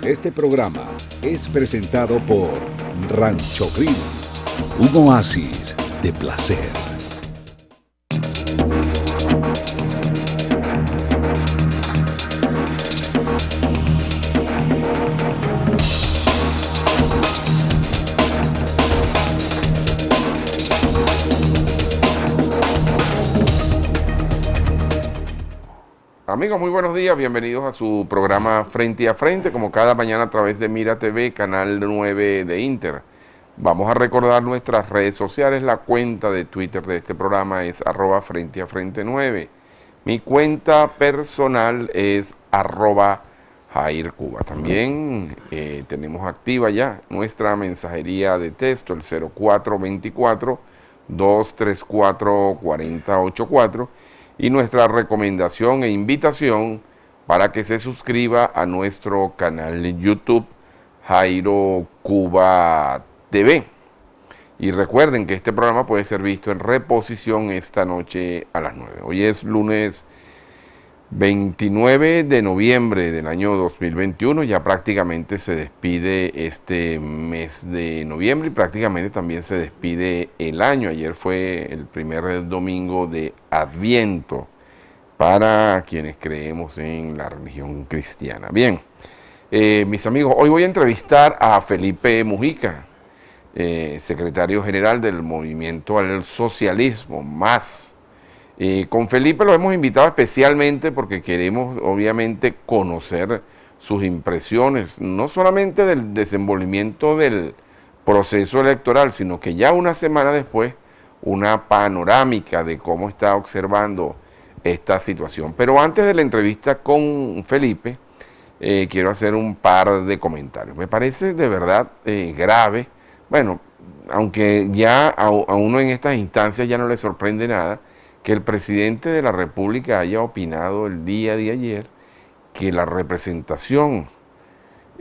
Este programa es presentado por Rancho Grill, un oasis de placer. Amigos, muy buenos días, bienvenidos a su programa Frente a Frente, como cada mañana a través de Mira TV, canal 9 de Inter. Vamos a recordar nuestras redes sociales, la cuenta de Twitter de este programa es @FrenteAFrente9. Mi cuenta personal es @JairCuba. También tenemos activa ya nuestra mensajería de texto, el 0424-234-4084. Y nuestra recomendación e invitación para que se suscriba a nuestro canal de YouTube, Jairo Cuba TV. Y recuerden que este programa puede ser visto en reposición esta noche a las 9. Hoy es lunes 29 de noviembre del año 2021, ya prácticamente se despide este mes de noviembre y prácticamente también se despide el año. Ayer fue el primer domingo de Adviento para quienes creemos en la religión cristiana. Bien, mis amigos, hoy voy a entrevistar a Felipe Mujica, secretario general del Movimiento al Socialismo, MAS. Con Felipe lo hemos invitado especialmente porque queremos obviamente conocer sus impresiones, no solamente del desenvolvimiento del proceso electoral, sino que ya una semana después, una panorámica de cómo está observando esta situación. Pero antes de la entrevista con Felipe, quiero hacer un par de comentarios. Me parece de verdad grave, bueno, aunque ya a uno en estas instancias ya no le sorprende nada, que el presidente de la República haya opinado el día de ayer que la representación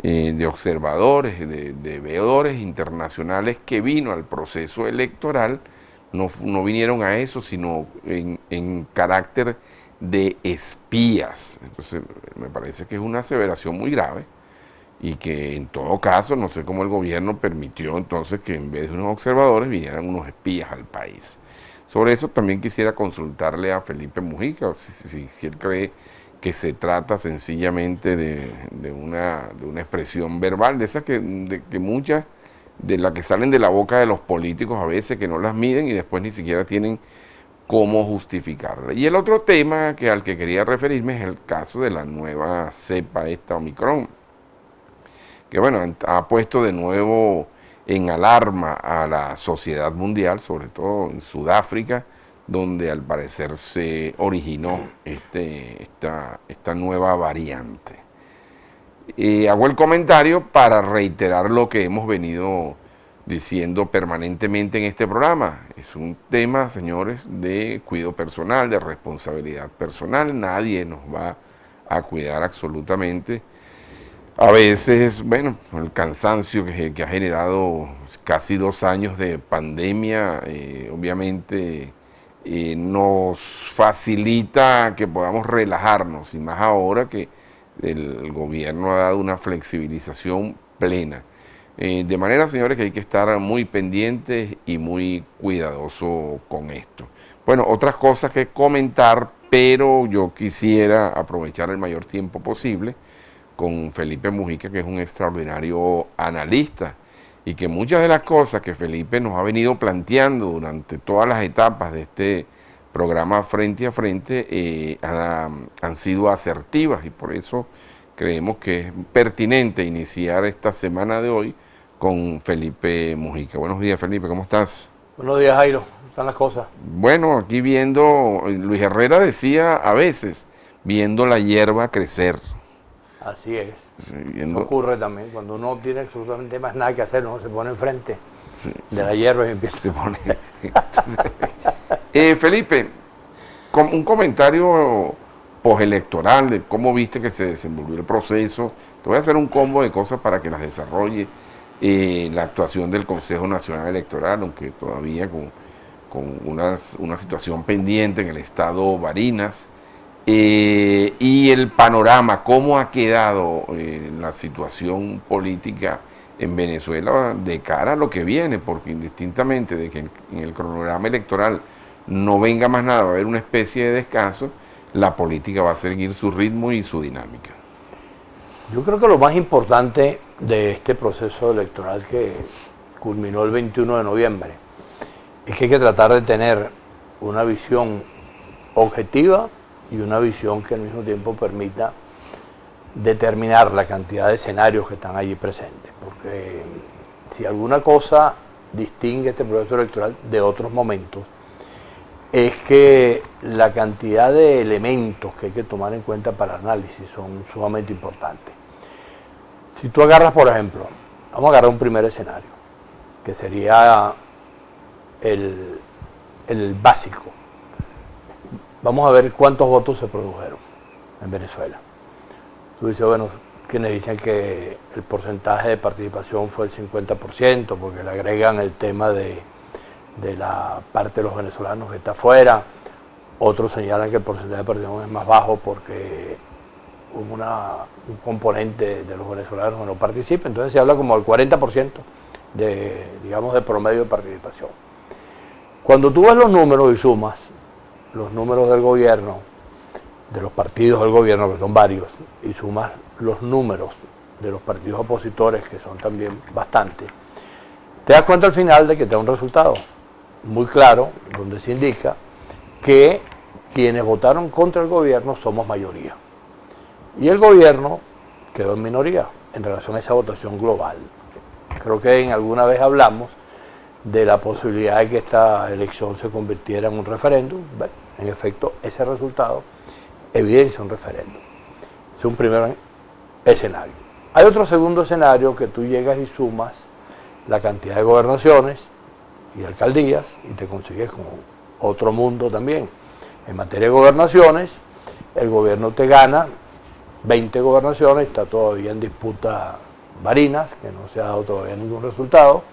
de observadores, de veedores internacionales que vino al proceso electoral, no vinieron a eso, sino en carácter de espías. Entonces, me parece que es una aseveración muy grave y que en todo caso, no sé cómo el gobierno permitió entonces que en vez de unos observadores vinieran unos espías al país. Sobre eso también quisiera consultarle a Felipe Mujica, si él cree que se trata sencillamente de una expresión verbal, de esas que muchas, de las que salen de la boca de los políticos a veces, que no las miden y después ni siquiera tienen cómo justificarla. Y el otro tema al que quería referirme es el caso de la nueva cepa, esta Omicron, que bueno, ha puesto de nuevo en alarma a la sociedad mundial, sobre todo en Sudáfrica, donde al parecer se originó esta nueva variante. Hago el comentario para reiterar lo que hemos venido diciendo permanentemente en este programa. Es un tema, señores, de cuidado personal, de responsabilidad personal. Nadie nos va a cuidar absolutamente. A veces, bueno, el cansancio que ha generado casi 2 años de pandemia, obviamente nos facilita que podamos relajarnos, y más ahora que el gobierno ha dado una flexibilización plena. De manera, señores, que hay que estar muy pendientes y muy cuidadosos con esto. Bueno, otras cosas que comentar, pero yo quisiera aprovechar el mayor tiempo posible con Felipe Mujica, que es un extraordinario analista y que muchas de las cosas que Felipe nos ha venido planteando durante todas las etapas de este programa Frente a Frente han sido asertivas, y por eso creemos que es pertinente iniciar esta semana de hoy con Felipe Mujica. Buenos días, Felipe, ¿cómo estás? Buenos días, Jairo, ¿cómo están las cosas? Bueno, aquí viendo, Luis Herrera decía a veces, viendo la hierba crecer. Así es. Sí, Eso ocurre también. Cuando uno tiene absolutamente más nada que hacer, uno se pone enfrente de la hierba y empieza. Se pone. Felipe, un comentario postelectoral de cómo viste que se desenvolvió el proceso. Te voy a hacer un combo de cosas para que las desarrolle. La actuación del Consejo Nacional Electoral, aunque todavía con una situación pendiente en el estado Barinas. Y el panorama, cómo ha quedado la situación política en Venezuela de cara a lo que viene, porque indistintamente de que en el cronograma electoral no venga más nada, va a haber una especie de descanso, la política va a seguir su ritmo y su dinámica. Yo creo que lo más importante de este proceso electoral que culminó el 21 de noviembre es que hay que tratar de tener una visión objetiva y una visión que al mismo tiempo permita determinar la cantidad de escenarios que están allí presentes. Porque si alguna cosa distingue este proceso electoral de otros momentos, es que la cantidad de elementos que hay que tomar en cuenta para el análisis son sumamente importantes. Si tú agarras, por ejemplo, vamos a agarrar un primer escenario, que sería el básico. Vamos a ver cuántos votos se produjeron en Venezuela. Tú dices, bueno, quienes dicen que el porcentaje de participación fue el 50%, porque le agregan el tema de la parte de los venezolanos que está afuera. Otros señalan que el porcentaje de participación es más bajo porque hubo un componente de los venezolanos que no participa. Entonces se habla como del 40% de promedio de participación. Cuando tú ves los números y sumas los números del gobierno, de los partidos del gobierno, que son varios, y sumas los números de los partidos opositores, que son también bastantes, te das cuenta al final de que te da un resultado muy claro, donde se indica que quienes votaron contra el gobierno somos mayoría. Y el gobierno quedó en minoría en relación a esa votación global. Creo que alguna vez hablamos de la posibilidad de que esta elección se convirtiera en un referéndum. Bueno, en efecto, ese resultado evidencia un referéndum. Es un primer escenario. Hay otro segundo escenario que tú llegas y sumas la cantidad de gobernaciones y alcaldías y te consigues con otro mundo también. En materia de gobernaciones, el gobierno te gana 20 gobernaciones, está todavía en disputa Barinas, que no se ha dado todavía ningún resultado,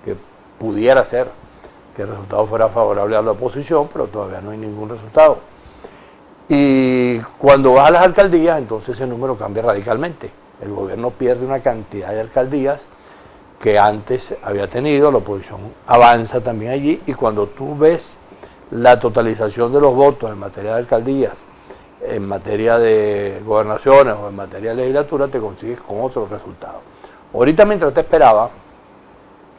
que pudiera ser que el resultado fuera favorable a la oposición, pero todavía no hay ningún resultado. Y cuando vas a las alcaldías, entonces ese número cambia radicalmente. El gobierno pierde una cantidad de alcaldías que antes había tenido, la oposición avanza también allí, y cuando tú ves la totalización de los votos en materia de alcaldías, en materia de gobernaciones o en materia de legislatura, te consigues con otro resultado. Ahorita mientras te esperaba,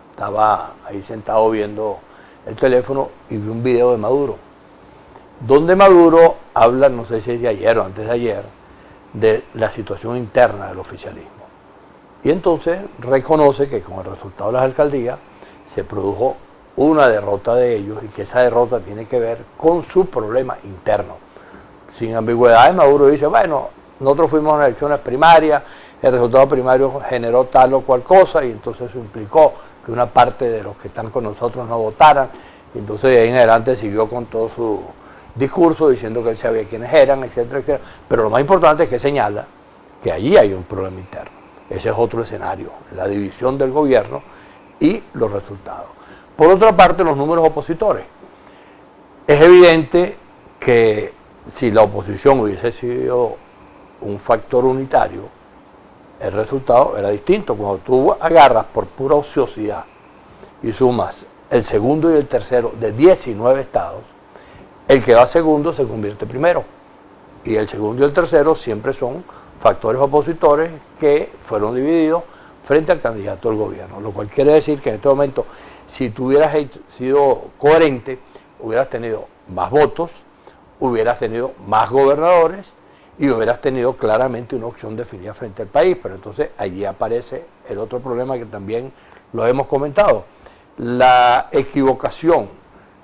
estaba ahí sentado viendo el teléfono y vi un video de Maduro, donde Maduro habla, no sé si es de ayer o antes de ayer, de la situación interna del oficialismo. Y entonces reconoce que con el resultado de las alcaldías se produjo una derrota de ellos y que esa derrota tiene que ver con su problema interno. Sin ambigüedades, Maduro dice, bueno, nosotros fuimos a unas elecciones primarias, el resultado primario generó tal o cual cosa y entonces eso implicó que una parte de los que están con nosotros no votaran. Y entonces de ahí en adelante siguió con todo su discurso diciendo que él sabía quiénes eran, etcétera, etcétera. Pero lo más importante es que señala que allí hay un problema interno. Ese es otro escenario, la división del gobierno y los resultados. Por otra parte, los números opositores. Es evidente que si la oposición hubiese sido un factor unitario, el resultado era distinto. Cuando tú agarras por pura ociosidad y sumas el segundo y el tercero de 19 estados, el que va segundo se convierte primero. Y el segundo y el tercero siempre son factores opositores que fueron divididos frente al candidato del gobierno. Lo cual quiere decir que en este momento, si tú hubieras sido coherente, hubieras tenido más votos, hubieras tenido más gobernadores y hubieras tenido claramente una opción definida frente al país. Pero entonces allí aparece el otro problema que también lo hemos comentado. La equivocación,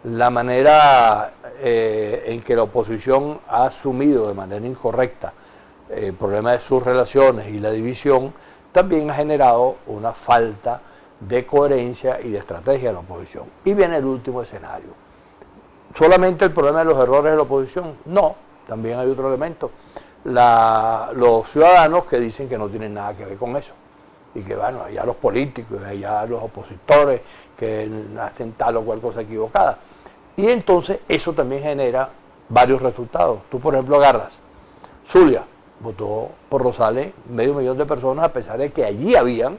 la manera en que la oposición ha asumido de manera incorrecta el problema de sus relaciones y la división, también ha generado una falta de coherencia y de estrategia de la oposición. Y viene el último escenario. ¿Solamente el problema de los errores de la oposición? No, también hay otro elemento. Los ciudadanos que dicen que no tienen nada que ver con eso. Y que bueno, allá los políticos, allá los opositores que hacen tal o cual cosa equivocada. Y entonces eso también genera varios resultados. Tú, por ejemplo, agarras Zulia votó por Rosales 500.000 de personas, a pesar de que allí habían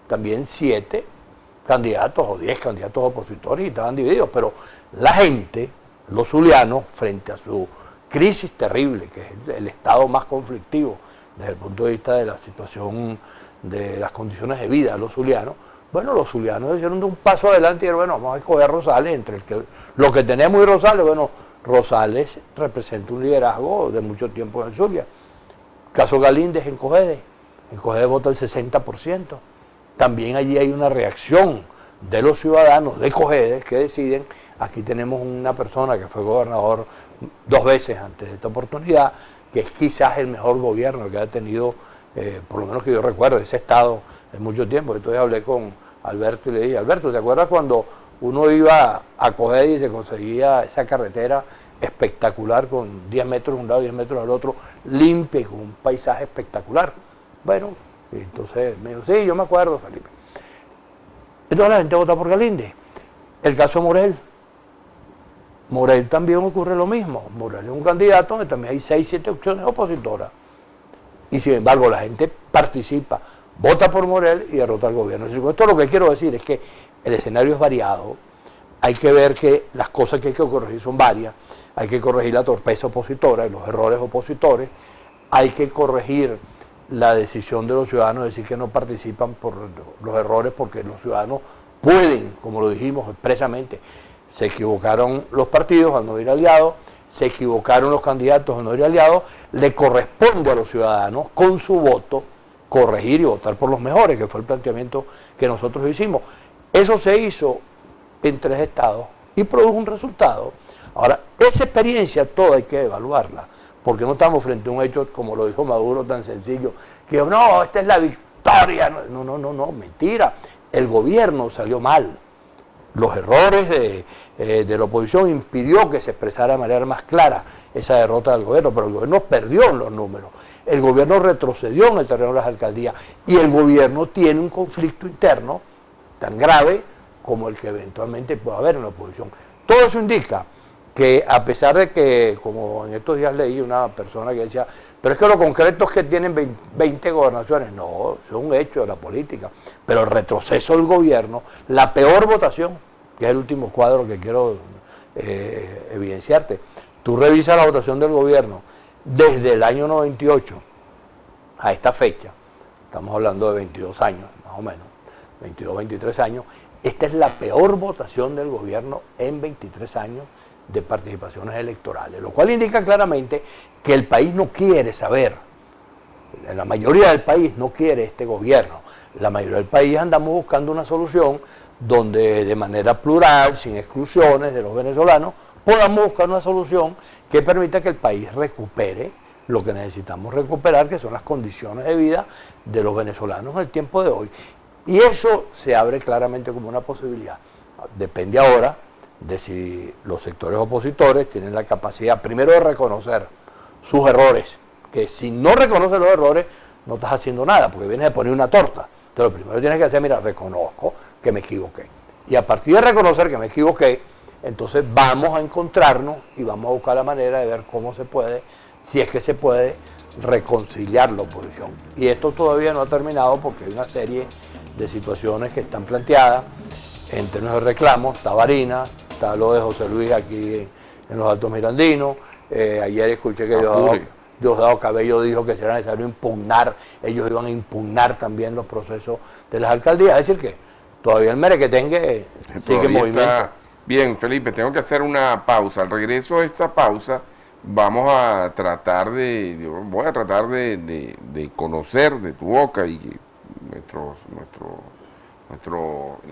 también 7 candidatos o 10 candidatos opositores y estaban divididos, pero la gente, los zulianos, frente a su crisis terrible, que es el estado más conflictivo desde el punto de vista de la situación de las condiciones de vida de los zulianos, bueno, los zulianos hicieron un paso adelante y dijeron, bueno, vamos a escoger a Rosales, lo que tenemos y Rosales, bueno, Rosales representa un liderazgo de mucho tiempo en el Zulia. Caso Galíndez en Cogede vota el 60%. También allí hay una reacción de los ciudadanos de Cogede que deciden, aquí tenemos una persona que fue gobernador 2 veces antes de esta oportunidad, que es quizás el mejor gobierno que ha tenido, por lo menos que yo recuerdo, ese estado en mucho tiempo. Entonces hablé con Alberto y le dije, Alberto, ¿te acuerdas cuando uno iba a Cogede y se conseguía esa carretera espectacular con 10 metros de un lado, 10 metros del otro, limpia y con un paisaje espectacular? Bueno, entonces me dijo, sí, yo me acuerdo, Felipe. Entonces la gente vota por Galíndez. El caso Morel. Morel también ocurre lo mismo. Morel es un candidato donde también hay 6, 7 opciones opositoras. Y sin embargo la gente participa, vota por Morel y derrota al gobierno. Esto lo que quiero decir es que el escenario es variado. Hay que ver que las cosas que hay que corregir son varias. Hay que corregir la torpeza opositora y los errores opositores. Hay que corregir la decisión de los ciudadanos de decir que no participan por los errores, porque los ciudadanos pueden, como lo dijimos expresamente, se equivocaron los partidos al no ir aliados, se equivocaron los candidatos al no ir aliados, le corresponde a los ciudadanos con su voto corregir y votar por los mejores, que fue el planteamiento que nosotros hicimos. Eso se hizo en 3 estados y produjo un resultado. Ahora, esa experiencia toda hay que evaluarla, porque no estamos frente a un hecho, como lo dijo Maduro, tan sencillo, que no, esta es la victoria. No, mentira. El gobierno salió mal. Los errores de la oposición impidió que se expresara de manera más clara esa derrota del gobierno, pero el gobierno perdió en los números. El gobierno retrocedió en el terreno de las alcaldías y el gobierno tiene un conflicto interno tan grave como el que eventualmente pueda haber en la oposición. Todo eso indica que, a pesar de que, como en estos días leí una persona que decía, pero es que lo concreto es que tienen 20 gobernaciones. No, es un hecho de la política. Pero el retroceso del gobierno, la peor votación, que es el último cuadro que quiero evidenciarte, tú revisas la votación del gobierno desde el año 98 a esta fecha, estamos hablando de 22 años, más o menos, 22, 23 años, esta es la peor votación del gobierno en 23 años de participaciones electorales, lo cual indica claramente que el país no quiere saber, la mayoría del país no quiere este gobierno, la mayoría del país andamos buscando una solución donde de manera plural, sin exclusiones de los venezolanos, podamos buscar una solución que permita que el país recupere lo que necesitamos recuperar, que son las condiciones de vida de los venezolanos en el tiempo de hoy. Y eso se abre claramente como una posibilidad. Depende ahora de si los sectores opositores tienen la capacidad, primero, de reconocer sus errores, que si no reconoces los errores, no estás haciendo nada, porque vienes a poner una torta. Entonces lo primero que tienes que hacer, mira, reconozco que me equivoqué. Y a partir de reconocer que me equivoqué, entonces vamos a encontrarnos y vamos a buscar la manera de ver cómo se puede, si es que se puede, reconciliar la oposición. Y esto todavía no ha terminado porque hay una serie de situaciones que están planteadas en términos de reclamos. Está Varina, está lo de José Luis aquí en los Altos Mirandinos. Ayer escuché que Diosdado Cabello dijo que será necesario impugnar, ellos iban a impugnar también los procesos de las alcaldías. Es decir que todavía el merequetengue sigue en movimiento. Bien, Felipe, tengo que hacer una pausa. Al regreso de esta pausa vamos a tratar voy a tratar de conocer de tu boca y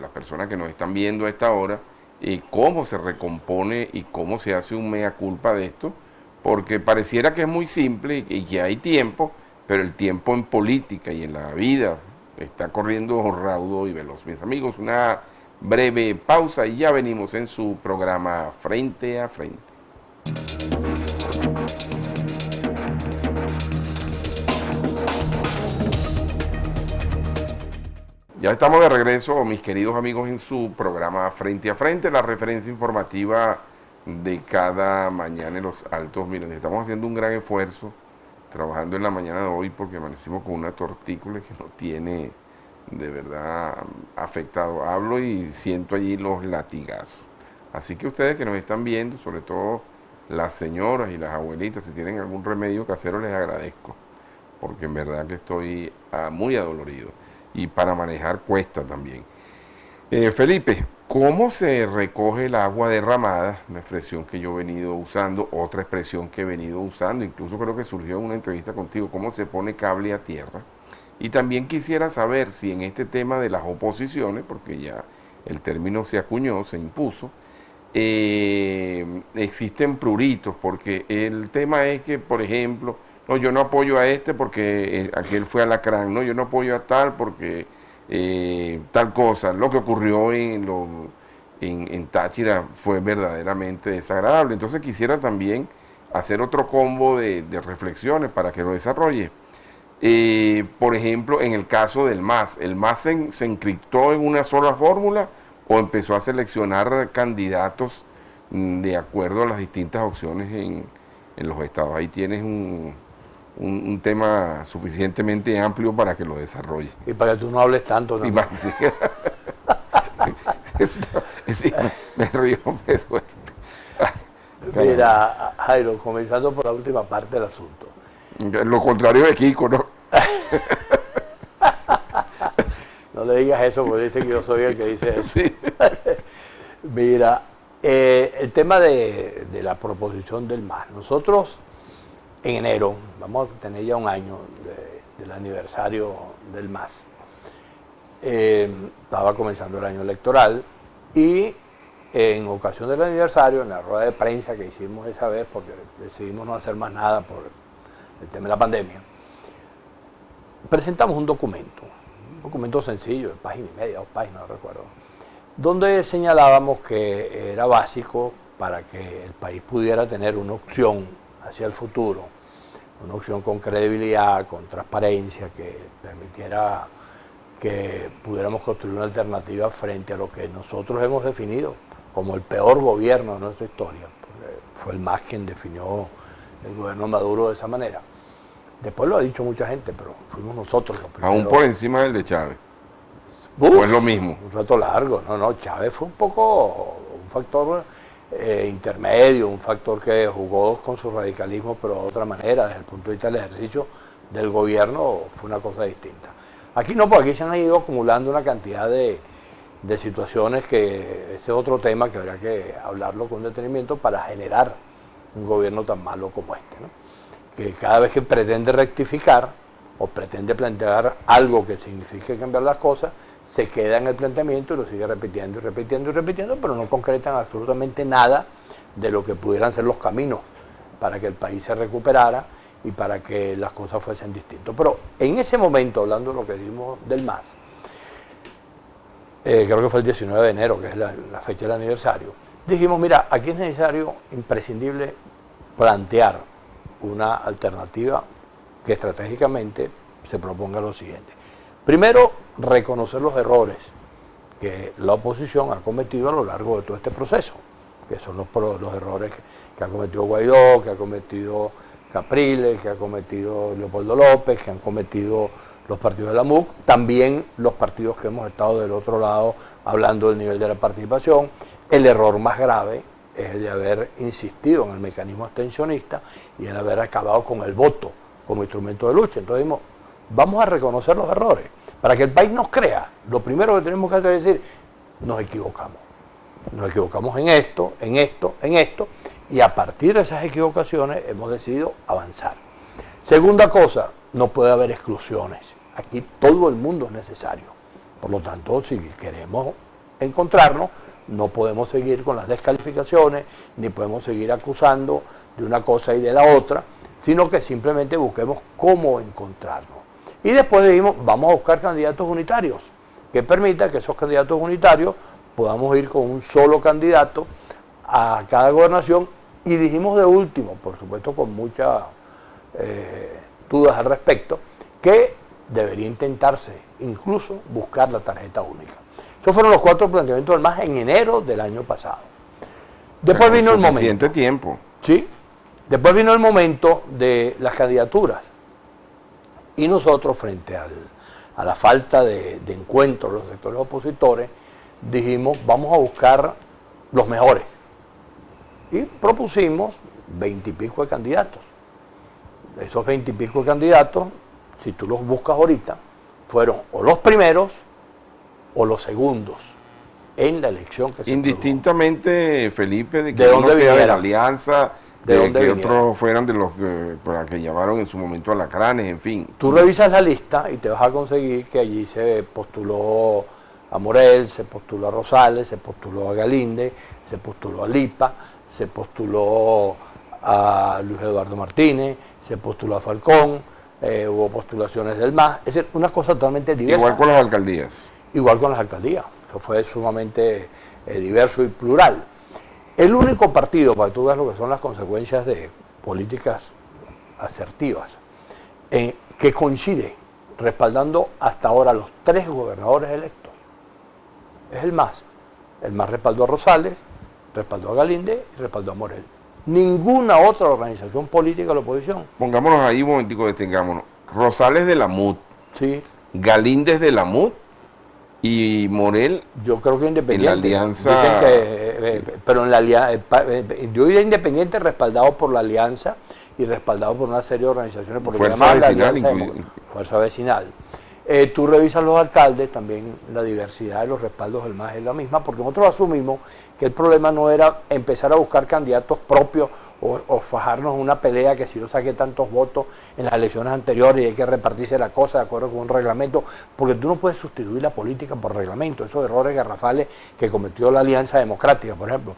las personas que nos están viendo a esta hora, cómo se recompone y cómo se hace un mea culpa de esto, porque pareciera que es muy simple y que hay tiempo, pero el tiempo en política y en la vida está corriendo raudo y veloz. Mis amigos, una breve pausa y ya venimos en su programa Frente a Frente. Ya estamos de regreso, mis queridos amigos, en su programa Frente a Frente, la referencia informativa de cada mañana en los Altos Mirandinos. Estamos haciendo un gran esfuerzo, trabajando en la mañana de hoy porque amanecimos con una tortícolis que nos tiene de verdad afectado. Hablo y siento allí los latigazos. Así que ustedes que nos están viendo, sobre todo las señoras y las abuelitas, si tienen algún remedio casero les agradezco, porque en verdad que estoy muy adolorido y para manejar cuesta también. Felipe, ¿cómo se recoge el agua derramada? Una expresión que yo he venido usando, otra expresión que he venido usando, incluso creo que surgió en una entrevista contigo, ¿cómo se pone cable a tierra? Y también quisiera saber si en este tema de las oposiciones, porque ya el término se acuñó, se impuso, existen pruritos, porque el tema es que, por ejemplo, no, yo no apoyo a este porque aquel fue alacrán, no, yo no apoyo a tal porque tal cosa. Lo que ocurrió en Táchira fue verdaderamente desagradable. Entonces quisiera también hacer otro combo de reflexiones para que lo desarrolle. Por ejemplo, en el caso del MAS, ¿el MAS se encriptó en una sola fórmula o empezó a seleccionar candidatos de acuerdo a las distintas opciones en los estados? Ahí tienes un tema suficientemente amplio para que lo desarrolle. Y para que tú no hables tanto. Y más, sí, me río. Pues, mira, Jairo, comenzando por la última parte del asunto. Lo contrario de Kiko, ¿no? No le digas eso porque dice que yo soy el que dice eso. Sí. Mira, el tema de la proposición del MAS. Nosotros en enero, vamos a tener ya un año del aniversario del MAS. Estaba comenzando el año electoral y en ocasión del aniversario, en la rueda de prensa que hicimos esa vez, porque decidimos no hacer más nada por el tema de la pandemia, presentamos un documento sencillo, de página y media, 2 páginas, no recuerdo, donde señalábamos que era básico para que el país pudiera tener una opción hacia el futuro, una opción con credibilidad, con transparencia, que permitiera que pudiéramos construir una alternativa frente a lo que nosotros hemos definido como el peor gobierno de nuestra historia. Fue el MAS quien definió el gobierno Maduro de esa manera. Después lo ha dicho mucha gente, pero fuimos nosotros los primeros. Aún por encima del de Chávez. ¿O es lo mismo? Un rato largo. No, Chávez fue un poco un factor intermedio, un factor que jugó con su radicalismo, pero de otra manera, desde el punto de vista del ejercicio del gobierno, fue una cosa distinta. Aquí no, porque aquí se han ido acumulando una cantidad de situaciones que ese es otro tema que habría que hablarlo con detenimiento para generar un gobierno tan malo como este, ¿no? Que cada vez que pretende rectificar o pretende plantear algo que signifique cambiar las cosas, se queda en el planteamiento y lo sigue repitiendo y repitiendo y repitiendo, pero no concretan absolutamente nada de lo que pudieran ser los caminos para que el país se recuperara y para que las cosas fuesen distintas. Pero en ese momento, hablando de lo que dijimos del MAS, creo que fue el 19 de enero, que es la fecha del aniversario, dijimos, mira, aquí es necesario, imprescindible, plantear una alternativa que estratégicamente se proponga lo siguiente. Primero, reconocer los errores que la oposición ha cometido a lo largo de todo este proceso, que son los errores que ha cometido Guaidó, que ha cometido Capriles, que ha cometido Leopoldo López, que han cometido los partidos de la MUC, también los partidos que hemos estado del otro lado hablando del nivel de la participación. El error más grave es el de haber insistido en el mecanismo abstencionista y el haber acabado con el voto como instrumento de lucha. Entonces dijimos, vamos a reconocer los errores. Para que el país nos crea, lo primero que tenemos que hacer es decir, nos equivocamos. Nos equivocamos en esto, en esto, en esto, y a partir de esas equivocaciones hemos decidido avanzar. Segunda cosa, no puede haber exclusiones. Aquí todo el mundo es necesario. Por lo tanto, si queremos encontrarnos, no podemos seguir con las descalificaciones, ni podemos seguir acusando de una cosa y de la otra, sino que simplemente busquemos cómo encontrarnos. Y después dijimos, vamos a buscar candidatos unitarios, que permita que esos candidatos unitarios podamos ir con un solo candidato a cada gobernación. Y dijimos de último, por supuesto con muchas dudas al respecto, que debería intentarse incluso buscar la tarjeta única. Estos fueron los 4 planteamientos del MAS en enero del año pasado. Después vino el momento. Suficiente tiempo. Sí, Después vino el momento de las candidaturas y nosotros, frente a la falta de encuentro de los sectores opositores, dijimos, vamos a buscar los mejores. Y propusimos 20 y pico de candidatos. Esos 20 y pico de candidatos, si tú los buscas ahorita, fueron o los primeros o los segundos en la elección que se Indistintamente, Felipe, de que ¿De uno dónde sea de viniera? la alianza, ¿De de dónde que viniera? otros fueran de los para que llamaron en su momento alacranes, en fin. Tú revisas la lista y te vas a conseguir que allí se postuló a Morel, se postuló a Rosales, se postuló a Galinde, se postuló a Lipa, se postuló a Luis Eduardo Martínez, se postuló a Falcón, hubo postulaciones del MAS, es decir, una cosa totalmente diversa. Igual con las alcaldías. Igual con las alcaldías, eso fue sumamente diverso y plural. El único partido, para que tú veas lo que son las consecuencias de políticas asertivas, que coincide respaldando hasta ahora a los 3 gobernadores electos, es el MAS. El MAS respaldó a Rosales, respaldó a Galinde y respaldó a Morel. Ninguna otra organización política de la oposición. Pongámonos ahí un momentico, detengámonos. Rosales de la MUD, Sí, Galíndez de la MUD y Morel yo creo que independiente. en la alianza. Dicen que, pero en la alianza, yo diría independiente respaldado por la alianza y respaldado por una serie de organizaciones. Por Fuerza Vecinal, Fuerza Vecinal. Tú revisas los alcaldes, también la diversidad de los respaldos del MAS es la misma, porque nosotros asumimos que el problema no era empezar a buscar candidatos propios o fajarnos en una pelea que si yo saqué tantos votos en las elecciones anteriores y hay que repartirse la cosa de acuerdo con un reglamento, porque tú no puedes sustituir la política por reglamento. Esos errores garrafales que cometió la Alianza Democrática, por ejemplo,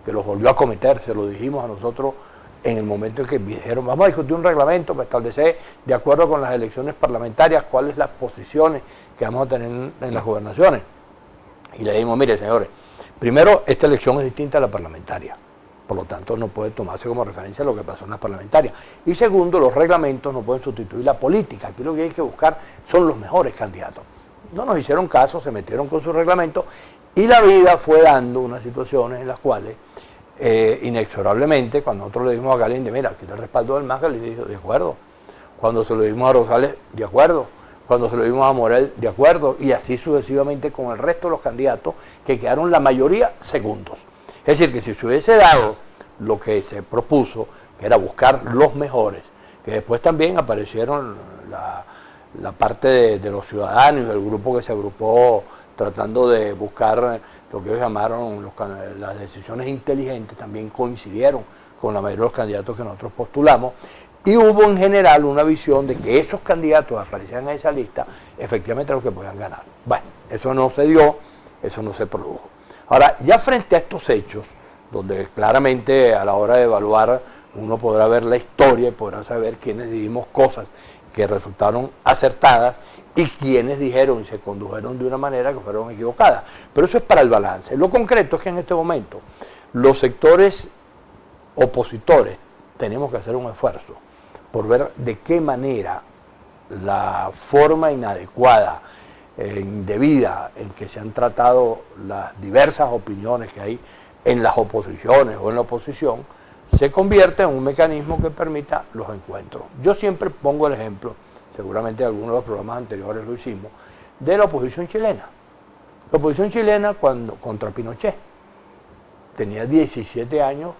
que los volvió a cometer, se lo dijimos a nosotros en el momento en que dijeron, vamos a discutir un reglamento para establecer, de acuerdo con las elecciones parlamentarias, cuáles las posiciones que vamos a tener en las gobernaciones. Y le dijimos, mire, señores, primero, esta elección es distinta a la parlamentaria. Por lo tanto, no puede tomarse como referencia lo que pasó en las parlamentarias. Y segundo, los reglamentos no pueden sustituir la política. Aquí lo que hay que buscar son los mejores candidatos. No nos hicieron caso, se metieron con su reglamento y la vida fue dando unas situaciones en las cuales, inexorablemente, cuando nosotros le dimos a Galinde, mira, aquí está el respaldo del MAS, Galinde dijo, de acuerdo. Cuando se lo dimos a Rosales, de acuerdo. Cuando se lo dimos a Morel, de acuerdo. Y así sucesivamente con el resto de los candidatos que quedaron la mayoría segundos. Es decir, que si se hubiese dado lo que se propuso, que era buscar los mejores, que después también aparecieron la parte de los ciudadanos y del grupo que se agrupó tratando de buscar lo que ellos llamaron las decisiones inteligentes, también coincidieron con la mayoría de los candidatos que nosotros postulamos, y hubo en general una visión de que esos candidatos aparecían en esa lista, efectivamente los que podían ganar. Bueno, eso no se dio, eso no se produjo. Ahora, ya frente a estos hechos, donde claramente a la hora de evaluar uno podrá ver la historia y podrá saber quiénes dijimos cosas que resultaron acertadas y quienes dijeron y se condujeron de una manera que fueron equivocadas. Pero eso es para el balance. Lo concreto es que en este momento los sectores opositores tenemos que hacer un esfuerzo por ver de qué manera la forma inadecuada, indebida en que se han tratado las diversas opiniones que hay en las oposiciones o en la oposición, se convierte en un mecanismo que permita los encuentros. Yo siempre pongo el ejemplo, seguramente en algunos de los programas anteriores lo hicimos, de la oposición chilena. La oposición chilena contra Pinochet tenía 17 años,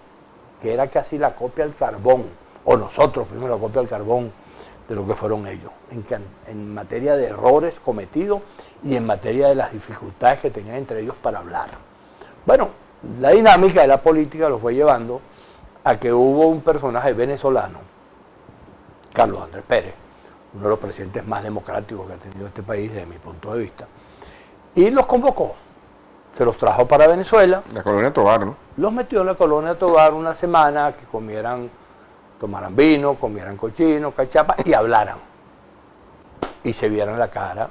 que era casi la copia al carbón, o nosotros fuimos la copia al carbón de lo que fueron ellos, en materia de errores cometidos y en materia de las dificultades que tenían entre ellos para hablar. Bueno, la dinámica de la política lo fue llevando a que hubo un personaje venezolano, Carlos Andrés Pérez, uno de los presidentes más democráticos que ha tenido este país desde mi punto de vista, y los convocó, se los trajo para Venezuela. La colonia Tovar, ¿no? Los metió en la colonia Tovar una semana, que tomaran vino, comieran cochino, cachapa y hablaran. Y se vieran la cara,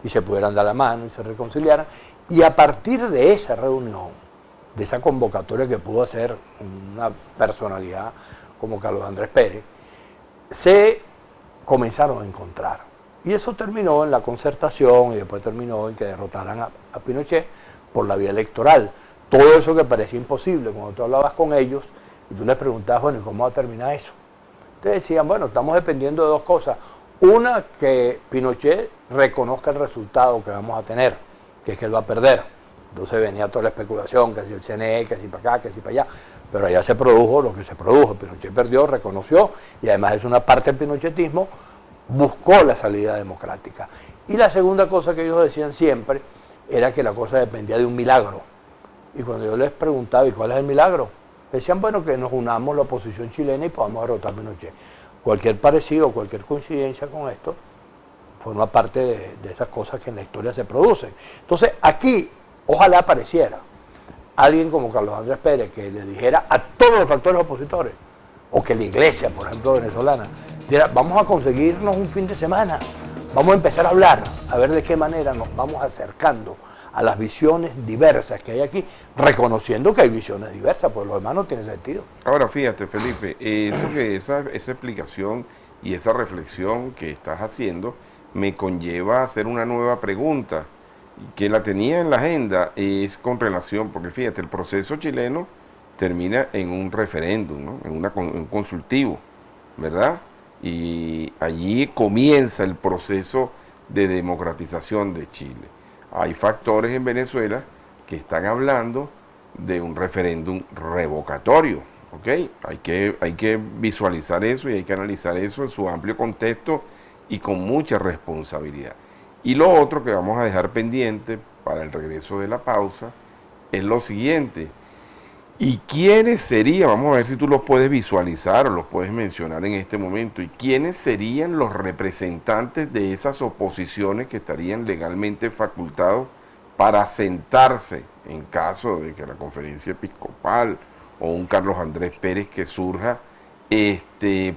y se pudieran dar la mano, y se reconciliaran. Y a partir de esa reunión, de esa convocatoria que pudo hacer una personalidad como Carlos Andrés Pérez, se comenzaron a encontrar. Y eso terminó en la concertación y después terminó en que derrotaran a Pinochet por la vía electoral. Todo eso que parecía imposible, cuando tú hablabas con ellos, Y tú les preguntabas, bueno, ¿y cómo va a terminar eso? Entonces decían, bueno, estamos dependiendo de dos cosas. Una, que Pinochet reconozca el resultado que vamos a tener, que es que él va a perder. Entonces venía toda la especulación, que si el CNE, que si para acá, que si para allá. Pero allá se produjo lo que se produjo. Pinochet perdió, reconoció, y además es una parte del pinochetismo, buscó la salida democrática. Y la segunda cosa que ellos decían siempre era que la cosa dependía de un milagro. Y cuando yo les preguntaba, ¿y cuál es el milagro? Decían, bueno, que nos unamos la oposición chilena y podamos derrotar a Pinochet. Cualquier parecido, cualquier coincidencia con esto, forma parte de esas cosas que en la historia se producen. Entonces, aquí, ojalá apareciera alguien como Carlos Andrés Pérez que le dijera a todos los factores opositores, o que la iglesia, por ejemplo, venezolana, dijera, vamos a conseguirnos un fin de semana, vamos a empezar a hablar, a ver de qué manera nos vamos acercando a las visiones diversas que hay aquí, reconociendo que hay visiones diversas, pues lo demás no tiene sentido. Ahora fíjate, Felipe, esa explicación y esa reflexión que estás haciendo me conlleva a hacer una nueva pregunta, que la tenía en la agenda, es con relación, porque fíjate, el proceso chileno termina en un referéndum, ¿no? En un consultivo, ¿verdad? Y allí comienza el proceso de democratización de Chile. Hay factores en Venezuela que están hablando de un referéndum revocatorio, ¿ok? Hay que visualizar eso y hay que analizar eso en su amplio contexto y con mucha responsabilidad. Y lo otro que vamos a dejar pendiente para el regreso de la pausa es lo siguiente. ¿Y quiénes serían? Vamos a ver si tú los puedes visualizar o los puedes mencionar en este momento. ¿Y quiénes serían los representantes de esas oposiciones que estarían legalmente facultados para sentarse en caso de que la conferencia episcopal o un Carlos Andrés Pérez que surja,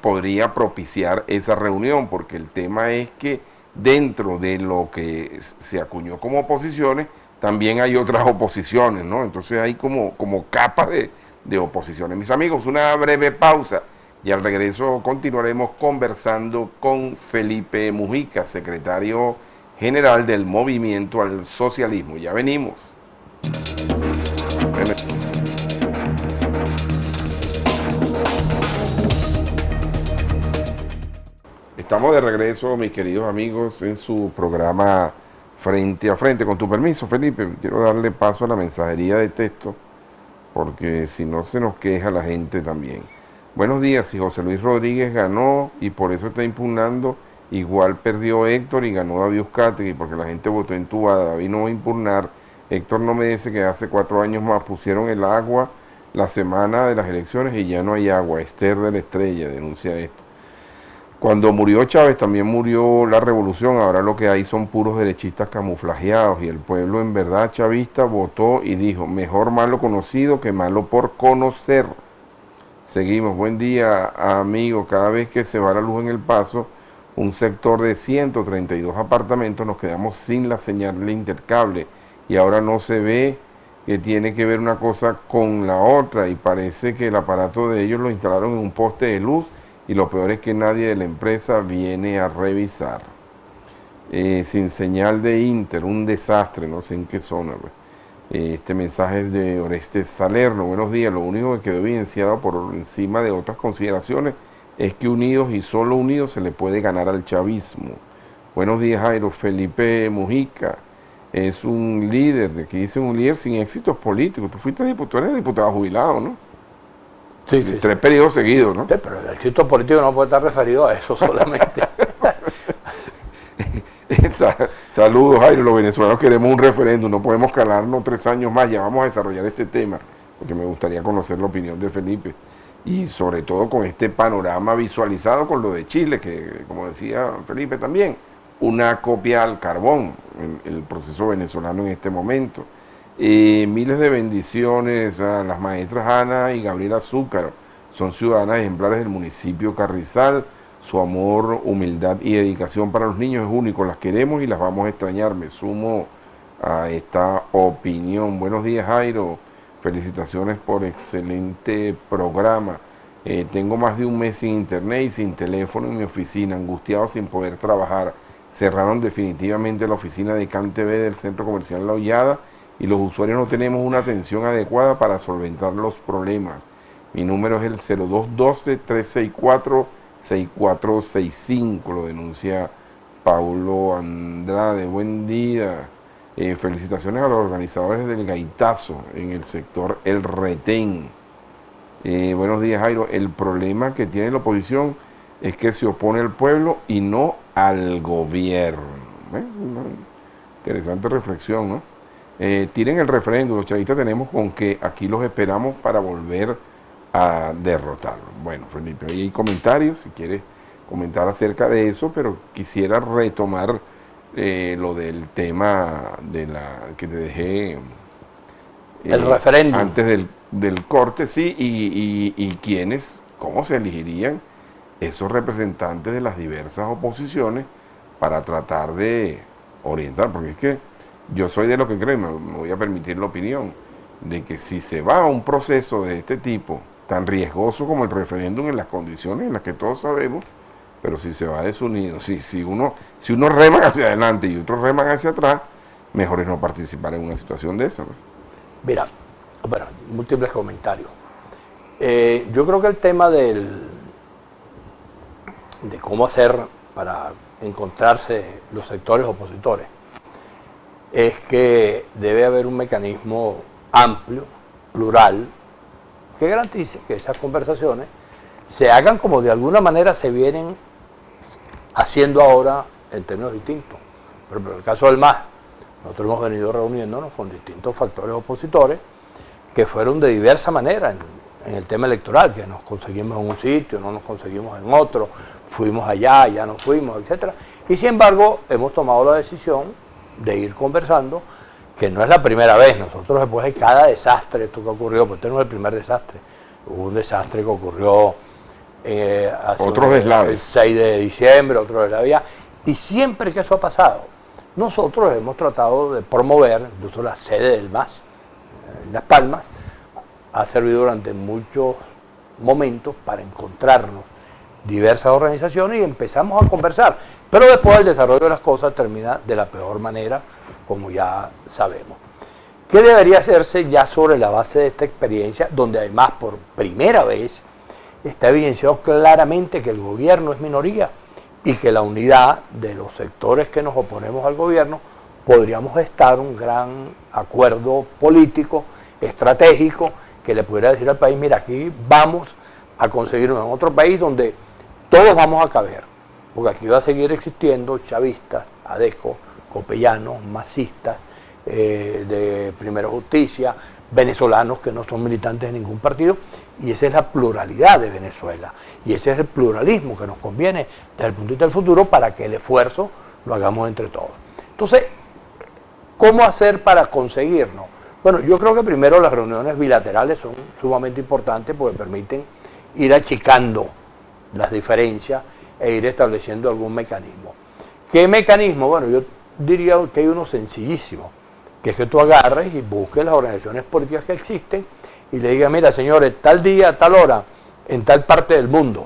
podría propiciar esa reunión? Porque el tema es que dentro de lo que se acuñó como oposiciones, también hay otras oposiciones, ¿no? Entonces hay como capas de oposiciones. Mis amigos, una breve pausa y al regreso continuaremos conversando con Felipe Mujica, secretario general del Movimiento al Socialismo. Ya venimos. Estamos de regreso, mis queridos amigos, en su programa Frente a Frente. Con tu permiso, Felipe, quiero darle paso a la mensajería de texto, porque si no se nos queja la gente también. Buenos días, si José Luis Rodríguez ganó y por eso está impugnando, igual perdió Héctor y ganó David Uzcategui, porque la gente votó en Tubada. David no va a impugnar. Héctor no me dice que hace 4 años más pusieron el agua la semana de las elecciones y ya no hay agua. Esther de la Estrella denuncia esto. Cuando murió Chávez también murió la revolución, ahora lo que hay son puros derechistas camuflajeados y el pueblo en verdad chavista votó y dijo, mejor malo conocido que malo por conocer. Seguimos, buen día amigo, cada vez que se va la luz en El Paso, un sector de 132 apartamentos nos quedamos sin la señal de intercable y ahora no se ve que tiene que ver una cosa con la otra y parece que el aparato de ellos lo instalaron en un poste de luz y lo peor es que nadie de la empresa viene a revisar. Sin señal de Inter, un desastre, no sé en qué zona. Este mensaje es de Orestes Salerno. Buenos días, lo único que quedó evidenciado por encima de otras consideraciones es que unidos y solo unidos se le puede ganar al chavismo. Buenos días, Jairo. Felipe Mujica es un líder, de que dice un líder sin éxitos políticos. Tú eres diputado jubilado, ¿no? Sí, sí. 3 periodos seguidos, ¿no? Sí, pero el éxito político no puede estar referido a eso solamente. Saludos, Jairo. Los venezolanos queremos un referéndum, no podemos calarnos 3 años más. Ya vamos a desarrollar este tema, porque me gustaría conocer la opinión de Felipe. Y sobre todo con este panorama visualizado con lo de Chile, que como decía Felipe también, una copia al carbón, el proceso venezolano en este momento. Miles de bendiciones a las maestras Ana y Gabriela Zúcaro, son ciudadanas ejemplares del municipio Carrizal, su amor, humildad y dedicación para los niños es único, las queremos y las vamos a extrañar. Me sumo a esta opinión. Buenos días, Jairo, felicitaciones por excelente programa. Tengo más de un mes sin internet y sin teléfono en mi oficina, angustiado sin poder trabajar. Cerraron definitivamente la oficina de CanTV del Centro Comercial La Hollada y los usuarios no tenemos una atención adecuada para solventar los problemas. Mi número es el 0212-364-6465. Lo denuncia Paulo Andrade. Buen día. Felicitaciones a los organizadores del gaitazo en el sector El Retén. Buenos días, Jairo. El problema que tiene la oposición es que se opone al pueblo y no al gobierno. Una interesante reflexión, ¿no? Tiren el referéndum. Los chavistas tenemos con que aquí los esperamos para volver a derrotarlo. Bueno, Felipe, ahí hay comentarios, si quieres comentar acerca de eso, pero quisiera retomar lo del tema de que te dejé el referéndum antes del corte, sí, y quiénes, cómo se elegirían esos representantes de las diversas oposiciones para tratar de orientar, porque es que yo soy de lo que creo, me voy a permitir la opinión, de que si se va a un proceso de este tipo, tan riesgoso como el referéndum en las condiciones en las que todos sabemos, pero si se va desunido, si uno rema hacia adelante y otros reman hacia atrás, mejor es no participar en una situación de esa, ¿no? Mira, bueno, múltiples comentarios. Yo creo que el tema de cómo hacer para encontrarse los sectores opositores es que debe haber un mecanismo amplio, plural, que garantice que esas conversaciones se hagan como de alguna manera se vienen haciendo ahora en términos distintos. Por ejemplo, en el caso del MAS, nosotros hemos venido reuniéndonos con distintos factores opositores que fueron de diversa manera en el tema electoral, que nos conseguimos en un sitio, no nos conseguimos en otro, fuimos allá, ya no fuimos, etcétera. Y sin embargo, hemos tomado la decisión de ir conversando, que no es la primera vez. Nosotros después de cada desastre, esto que ocurrió, porque este no es el primer desastre, hubo un desastre que ocurrió el 6 de diciembre, otro de la vía, y siempre que eso ha pasado, nosotros hemos tratado de promover, incluso la sede del MAS, en Las Palmas, ha servido durante muchos momentos para encontrarnos diversas organizaciones y empezamos a conversar, pero después el desarrollo de las cosas termina de la peor manera, como ya sabemos. ¿Qué debería hacerse ya sobre la base de esta experiencia, donde además por primera vez está evidenciado claramente que el gobierno es minoría y que la unidad de los sectores que nos oponemos al gobierno podríamos estar un gran acuerdo político, estratégico, que le pudiera decir al país, mira, aquí vamos a conseguirnos en otro país donde todos vamos a caber, porque aquí va a seguir existiendo chavistas, adecos, copellanos, masistas, de Primera Justicia, venezolanos que no son militantes de ningún partido, y esa es la pluralidad de Venezuela, y ese es el pluralismo que nos conviene desde el punto de vista del futuro para que el esfuerzo lo hagamos entre todos. Entonces, ¿cómo hacer para conseguirnos? Bueno, yo creo que primero las reuniones bilaterales son sumamente importantes porque permiten ir achicando las diferencias e ir estableciendo algún mecanismo. ¿Qué mecanismo? Bueno, yo diría que hay uno sencillísimo, que es que tú agarres y busques las organizaciones políticas que existen y le digas, mira, señores, tal día, tal hora, en tal parte del mundo,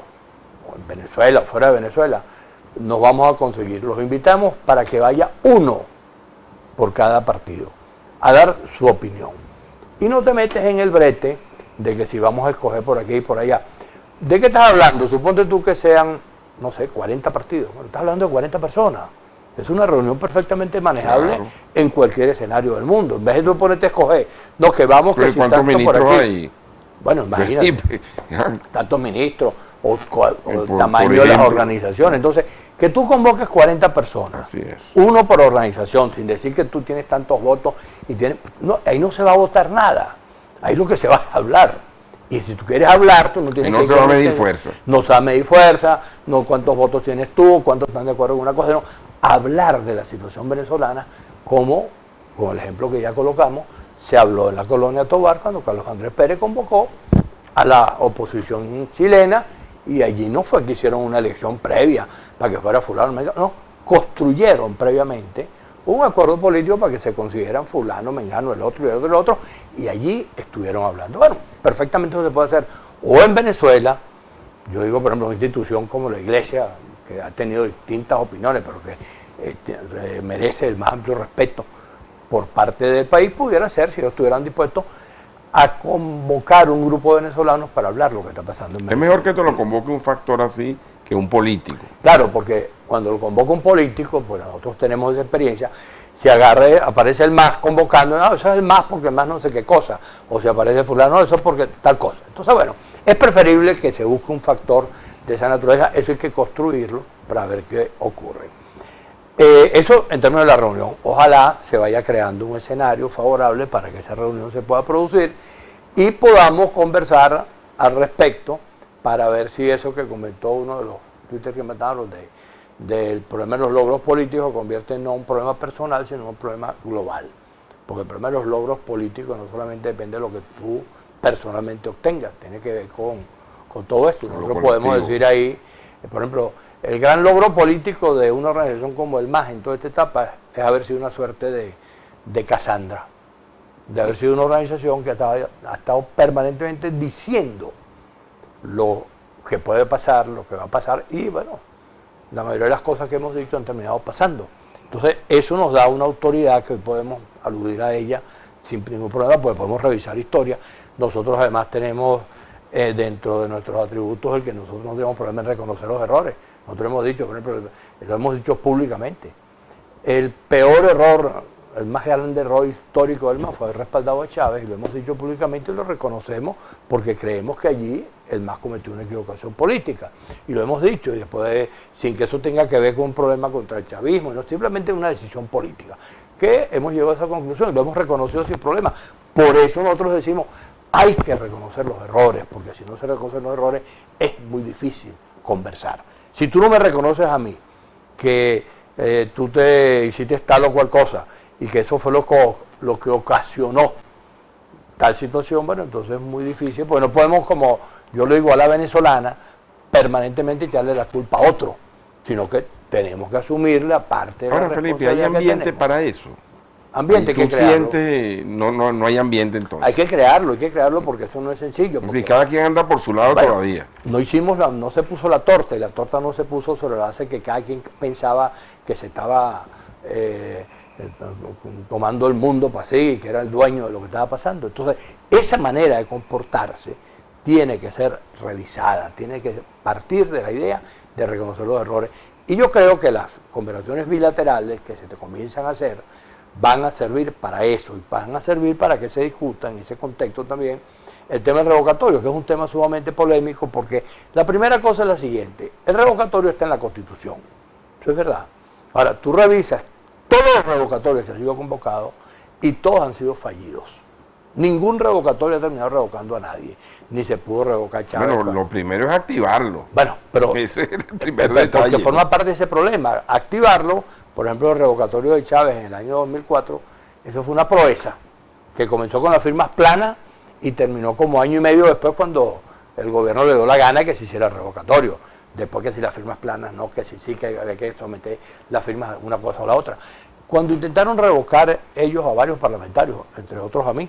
o en Venezuela, o fuera de Venezuela, nos vamos a conseguir. Los invitamos para que vaya uno por cada partido a dar su opinión. Y no te metes en el brete de que si vamos a escoger por aquí y por allá. ¿De qué estás hablando? Suponte tú que sean, no sé, 40 partidos. Bueno, estás hablando de 40 personas. Es una reunión perfectamente manejable, claro, en cualquier escenario del mundo. En vez de tú ponerte a escoger, no, que vamos, que si ¿cuántos ministros por aquí hay? Bueno, imagínate, tantos ministros, o el tamaño de las organizaciones. Entonces, que tú convoques 40 personas, así es, uno por organización, sin decir que tú tienes tantos votos, y no, ahí no se va a votar nada, ahí lo que se va a hablar. Y si tú quieres hablar, tú no tienes que... No se va a medir fuerza. No se va a medir fuerza, no cuántos votos tienes tú, cuántos están de acuerdo con una cosa, no. Hablar de la situación venezolana como, con el ejemplo que ya colocamos, se habló en la colonia Tovar cuando Carlos Andrés Pérez convocó a la oposición chilena y allí no fue que hicieron una elección previa para que fuera fulano, no, construyeron previamente un acuerdo político para que se consideran fulano, mengano, el otro y el otro, y allí estuvieron hablando. Bueno, perfectamente eso se puede hacer o en Venezuela, yo digo por ejemplo una institución como la Iglesia, que ha tenido distintas opiniones, pero que merece el más amplio respeto por parte del país, pudiera ser, si ellos estuvieran dispuestos a convocar un grupo de venezolanos para hablar lo que está pasando en Es mejor que te lo convoque un factor así que un político. Claro, porque cuando lo convoca un político, pues nosotros tenemos esa experiencia, si aparece el MAS convocando, no, eso es el MAS porque el MAS no sé qué cosa, o si aparece fulano, no, eso es porque tal cosa. Entonces, bueno, es preferible que se busque un factor de esa naturaleza, eso hay que construirlo para ver qué ocurre. Eso en términos de la reunión, ojalá se vaya creando un escenario favorable para que esa reunión se pueda producir y podamos conversar al respecto para ver si eso que comentó uno de los Twitter que mataron del problema de los logros políticos convierte en no un problema personal, sino un problema global. Porque el problema de los logros políticos no solamente depende de lo que tú personalmente obtengas, tiene que ver con todo esto. Nosotros podemos decir ahí, por ejemplo, el gran logro político de una organización como el MAS en toda esta etapa es haber sido una suerte de Cassandra, de haber sido una organización que ha estado permanentemente diciendo lo que puede pasar, lo que va a pasar, y bueno, la mayoría de las cosas que hemos dicho han terminado pasando. Entonces, eso nos da una autoridad que hoy podemos aludir a ella sin ningún problema, porque podemos revisar historia. Nosotros además tenemos dentro de nuestros atributos el que nosotros no tenemos problema en reconocer los errores. Nosotros hemos dicho, por ejemplo, lo hemos dicho públicamente, el peor error, el más grande error histórico del MAS fue haber respaldado a Chávez, y lo hemos dicho públicamente y lo reconocemos porque creemos que allí el MAS cometió una equivocación política. Y lo hemos dicho, y después, sin que eso tenga que ver con un problema contra el chavismo, no simplemente una decisión política, que hemos llegado a esa conclusión y lo hemos reconocido sin problema. Por eso nosotros decimos, hay que reconocer los errores, porque si no se reconocen los errores es muy difícil conversar. Si tú no me reconoces a mí que tú te hiciste tal o cual cosa y que eso fue lo que ocasionó tal situación, bueno, entonces es muy difícil, porque no podemos, como yo lo digo a la venezolana, permanentemente echarle la culpa a otro, sino que tenemos que asumir la parte de Ahora, la Felipe, ¿hay ambiente para eso? Ambiente, ¿Y tú sientes, no hay ambiente entonces? hay que crearlo porque eso no es sencillo. Sí, cada quien anda por su lado todavía. No se puso la torta, y la torta no se puso sobre la base que cada quien pensaba que se estaba tomando el mundo para sí, que era el dueño de lo que estaba pasando. Entonces, esa manera de comportarse tiene que ser revisada, tiene que partir de la idea de reconocer los errores. Y yo creo que las conversaciones bilaterales que se te comienzan a hacer van a servir para eso, y van a servir para que se discuta en ese contexto también el tema del revocatorio, que es un tema sumamente polémico, porque la primera cosa es la siguiente: el revocatorio está en la Constitución, eso es verdad. Ahora, tú revisas todos los revocatorios que han sido convocados y todos han sido fallidos. Ningún revocatorio ha terminado revocando a nadie, ni se pudo revocar a Chávez. Bueno, lo primero es activarlo. Bueno, pero ese es el primer detalle. Porque forma parte de ese problema. Activarlo, por ejemplo, el revocatorio de Chávez en el año 2004, eso fue una proeza que comenzó con las firmas planas y terminó como año y medio después, cuando el gobierno le dio la gana que se hiciera el revocatorio. Después que si las firmas planas, no, que sí, que había que someter las firmas una cosa o la otra. Cuando intentaron revocar ellos a varios parlamentarios, entre otros a mí,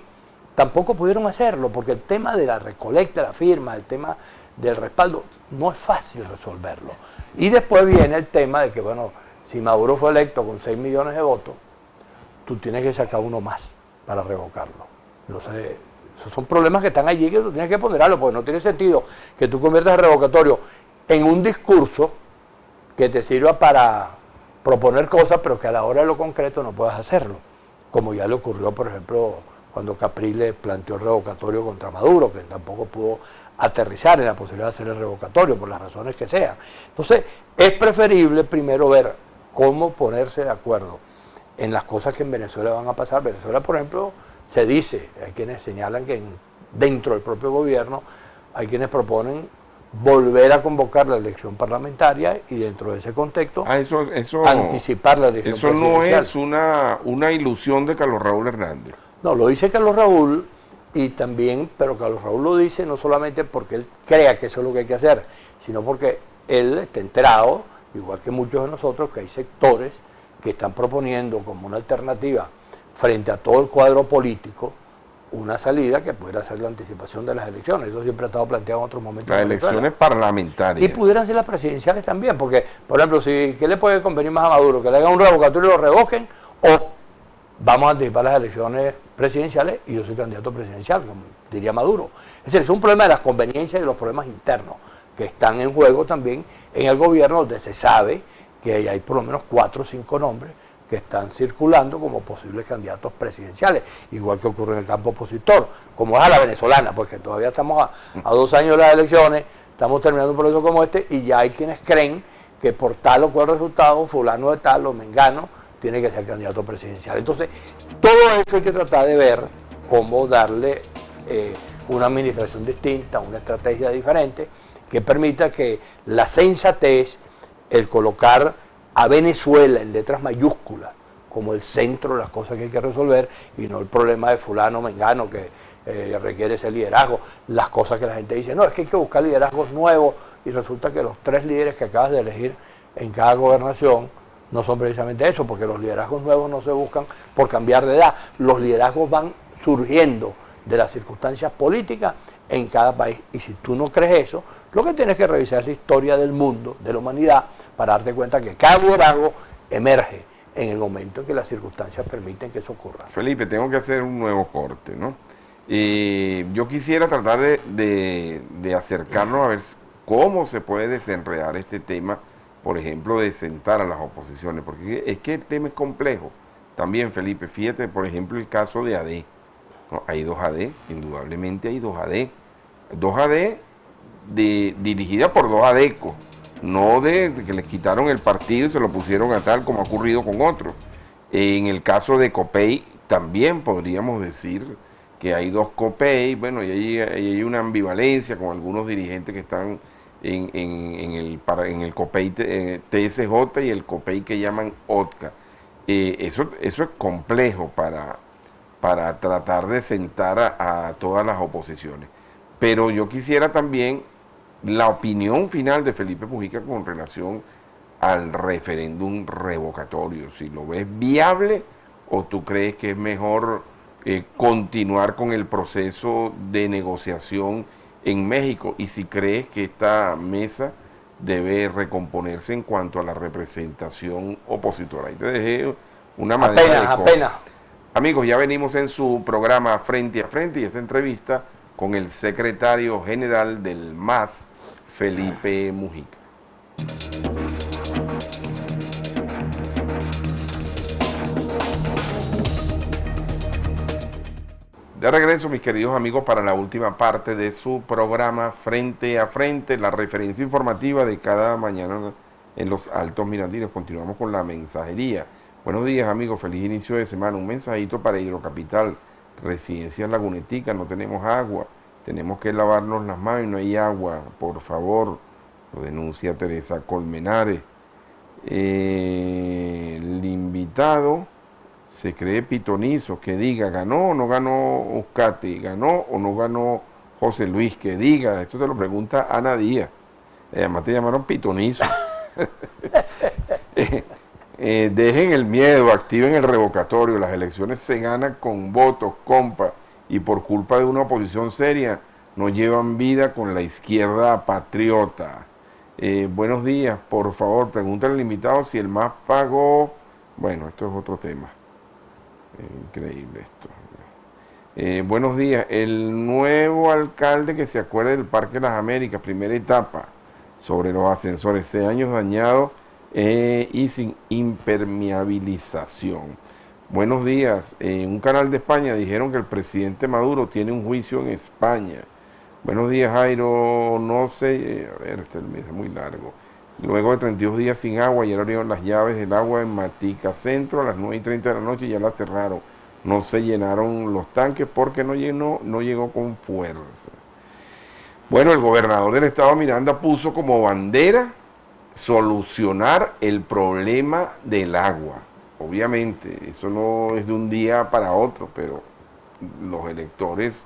tampoco pudieron hacerlo, porque el tema de la recolecta de la firma, el tema del respaldo, no es fácil resolverlo. Y después viene el tema de que, bueno, si Maduro fue electo con 6 millones de votos, tú tienes que sacar uno más para revocarlo. Entonces, esos son problemas que están allí, que tú tienes que ponderarlo, porque no tiene sentido que tú conviertas el revocatorio en un discurso que te sirva para proponer cosas, pero que a la hora de lo concreto no puedas hacerlo. Como ya le ocurrió, por ejemplo, cuando Capriles planteó el revocatorio contra Maduro, que tampoco pudo aterrizar en la posibilidad de hacer el revocatorio, por las razones que sean. Entonces, es preferible primero ver cómo ponerse de acuerdo en las cosas que en Venezuela van a pasar. Venezuela, por ejemplo, se dice, hay quienes señalan que dentro del propio gobierno hay quienes proponen volver a convocar la elección parlamentaria, y dentro de ese contexto anticipar la elección presidencial. Eso no es una ilusión de Carlos Raúl Hernández. No, lo dice Carlos Raúl, y también, pero Carlos Raúl lo dice no solamente porque él crea que eso es lo que hay que hacer, sino porque él está enterado, igual que muchos de nosotros, que hay sectores que están proponiendo como una alternativa frente a todo el cuadro político una salida que pudiera ser la anticipación de las elecciones. Eso siempre ha estado planteado en otros momentos. Las elecciones parlamentarias. Y pudieran ser las presidenciales también, porque, por ejemplo, ¿qué le puede convenir más a Maduro? ¿Que le hagan un revocatorio y lo revoquen? ¿O vamos a anticipar las elecciones presidenciales y yo soy candidato presidencial, como diría Maduro. Es decir, es un problema de las conveniencias y de los problemas internos que están en juego también en el gobierno, donde se sabe que hay por lo menos 4 o 5 nombres que están circulando como posibles candidatos presidenciales, igual que ocurre en el campo opositor, como es a la venezolana, porque todavía estamos a 2 años de las elecciones, estamos terminando un proceso como este, y ya hay quienes creen que por tal o cual resultado, fulano de tal o mengano, tiene que ser candidato presidencial. Entonces, todo eso hay que tratar de ver cómo darle una administración distinta, una estrategia diferente, que permita que la sensatez, el colocar a Venezuela en letras mayúsculas como el centro de las cosas que hay que resolver y no el problema de fulano, mengano, que requiere ese liderazgo, las cosas que la gente dice, no, es que hay que buscar liderazgos nuevos y resulta que los 3 líderes que acabas de elegir en cada gobernación no son precisamente eso, porque los liderazgos nuevos no se buscan por cambiar de edad, los liderazgos van surgiendo de las circunstancias políticas en cada país, y si tú no crees eso, lo que tienes que revisar es la historia del mundo, de la humanidad, para darte cuenta que cada liderazgo emerge en el momento en que las circunstancias permiten que eso ocurra. Felipe, tengo que hacer un nuevo corte, ¿no? Yo quisiera tratar de acercarnos a ver cómo se puede desenredar este tema, por ejemplo, de sentar a las oposiciones, porque es que el tema es complejo. También, Felipe, fíjate, por ejemplo, el caso de AD. ¿No? Hay 2 AD, indudablemente hay 2 AD. 2 AD dirigida por 2 ADECO, no de que les quitaron el partido y se lo pusieron a tal como ha ocurrido con otros. En el caso de COPEI también podríamos decir que hay 2 COPEI, bueno, y hay una ambivalencia con algunos dirigentes que están en el COPEI TSJ y el COPEI que llaman OTCA. Eso es complejo para tratar de sentar a todas las oposiciones. Pero yo quisiera también la opinión final de Felipe Mujica con relación al referéndum revocatorio. Si lo ves viable o tú crees que es mejor continuar con el proceso de negociación en México, y si crees que esta mesa debe recomponerse en cuanto a la representación opositora. Ahí te dejé una manera de cosas. Amigos, ya venimos en su programa Frente a Frente y esta entrevista con el secretario general del MAS, Felipe Mujica. De regreso, mis queridos amigos, para la última parte de su programa Frente a Frente, la referencia informativa de cada mañana en los Altos Mirandinos. Continuamos con la mensajería. Buenos días, amigos, feliz inicio de semana. Un mensajito para Hidrocapital, Residencias Lagunetica, no tenemos agua, tenemos que lavarnos las manos y no hay agua, por favor, lo denuncia Teresa Colmenares. El invitado se cree pitonizo, que diga, ¿ganó o no ganó Uzcategui? ¿Ganó o no ganó José Luis? Que diga, esto te lo pregunta Ana Díaz. Además te llamaron pitonizo. Dejen el miedo, activen el revocatorio, las elecciones se ganan con votos, compa, y por culpa de una oposición seria no llevan vida con la izquierda patriota. Buenos días, por favor, pregúntale al invitado si el MAS pagó. Bueno, esto es otro tema. Increíble esto. Buenos días, el nuevo alcalde que se acuerde del Parque de las Américas, primera etapa, sobre los ascensores, 6 años dañados y sin impermeabilización. Buenos días, en un canal de España dijeron que el presidente Maduro tiene un juicio en España. Buenos días, Jairo, no sé, a ver, este es muy largo. Luego de 32 días sin agua, ayer abrieron las llaves del agua en Matica Centro a las 9:30 de la noche y ya la cerraron. No se llenaron los tanques porque no llegó con fuerza. Bueno, el gobernador del estado Miranda puso como bandera solucionar el problema del agua. Obviamente, eso no es de un día para otro, pero los electores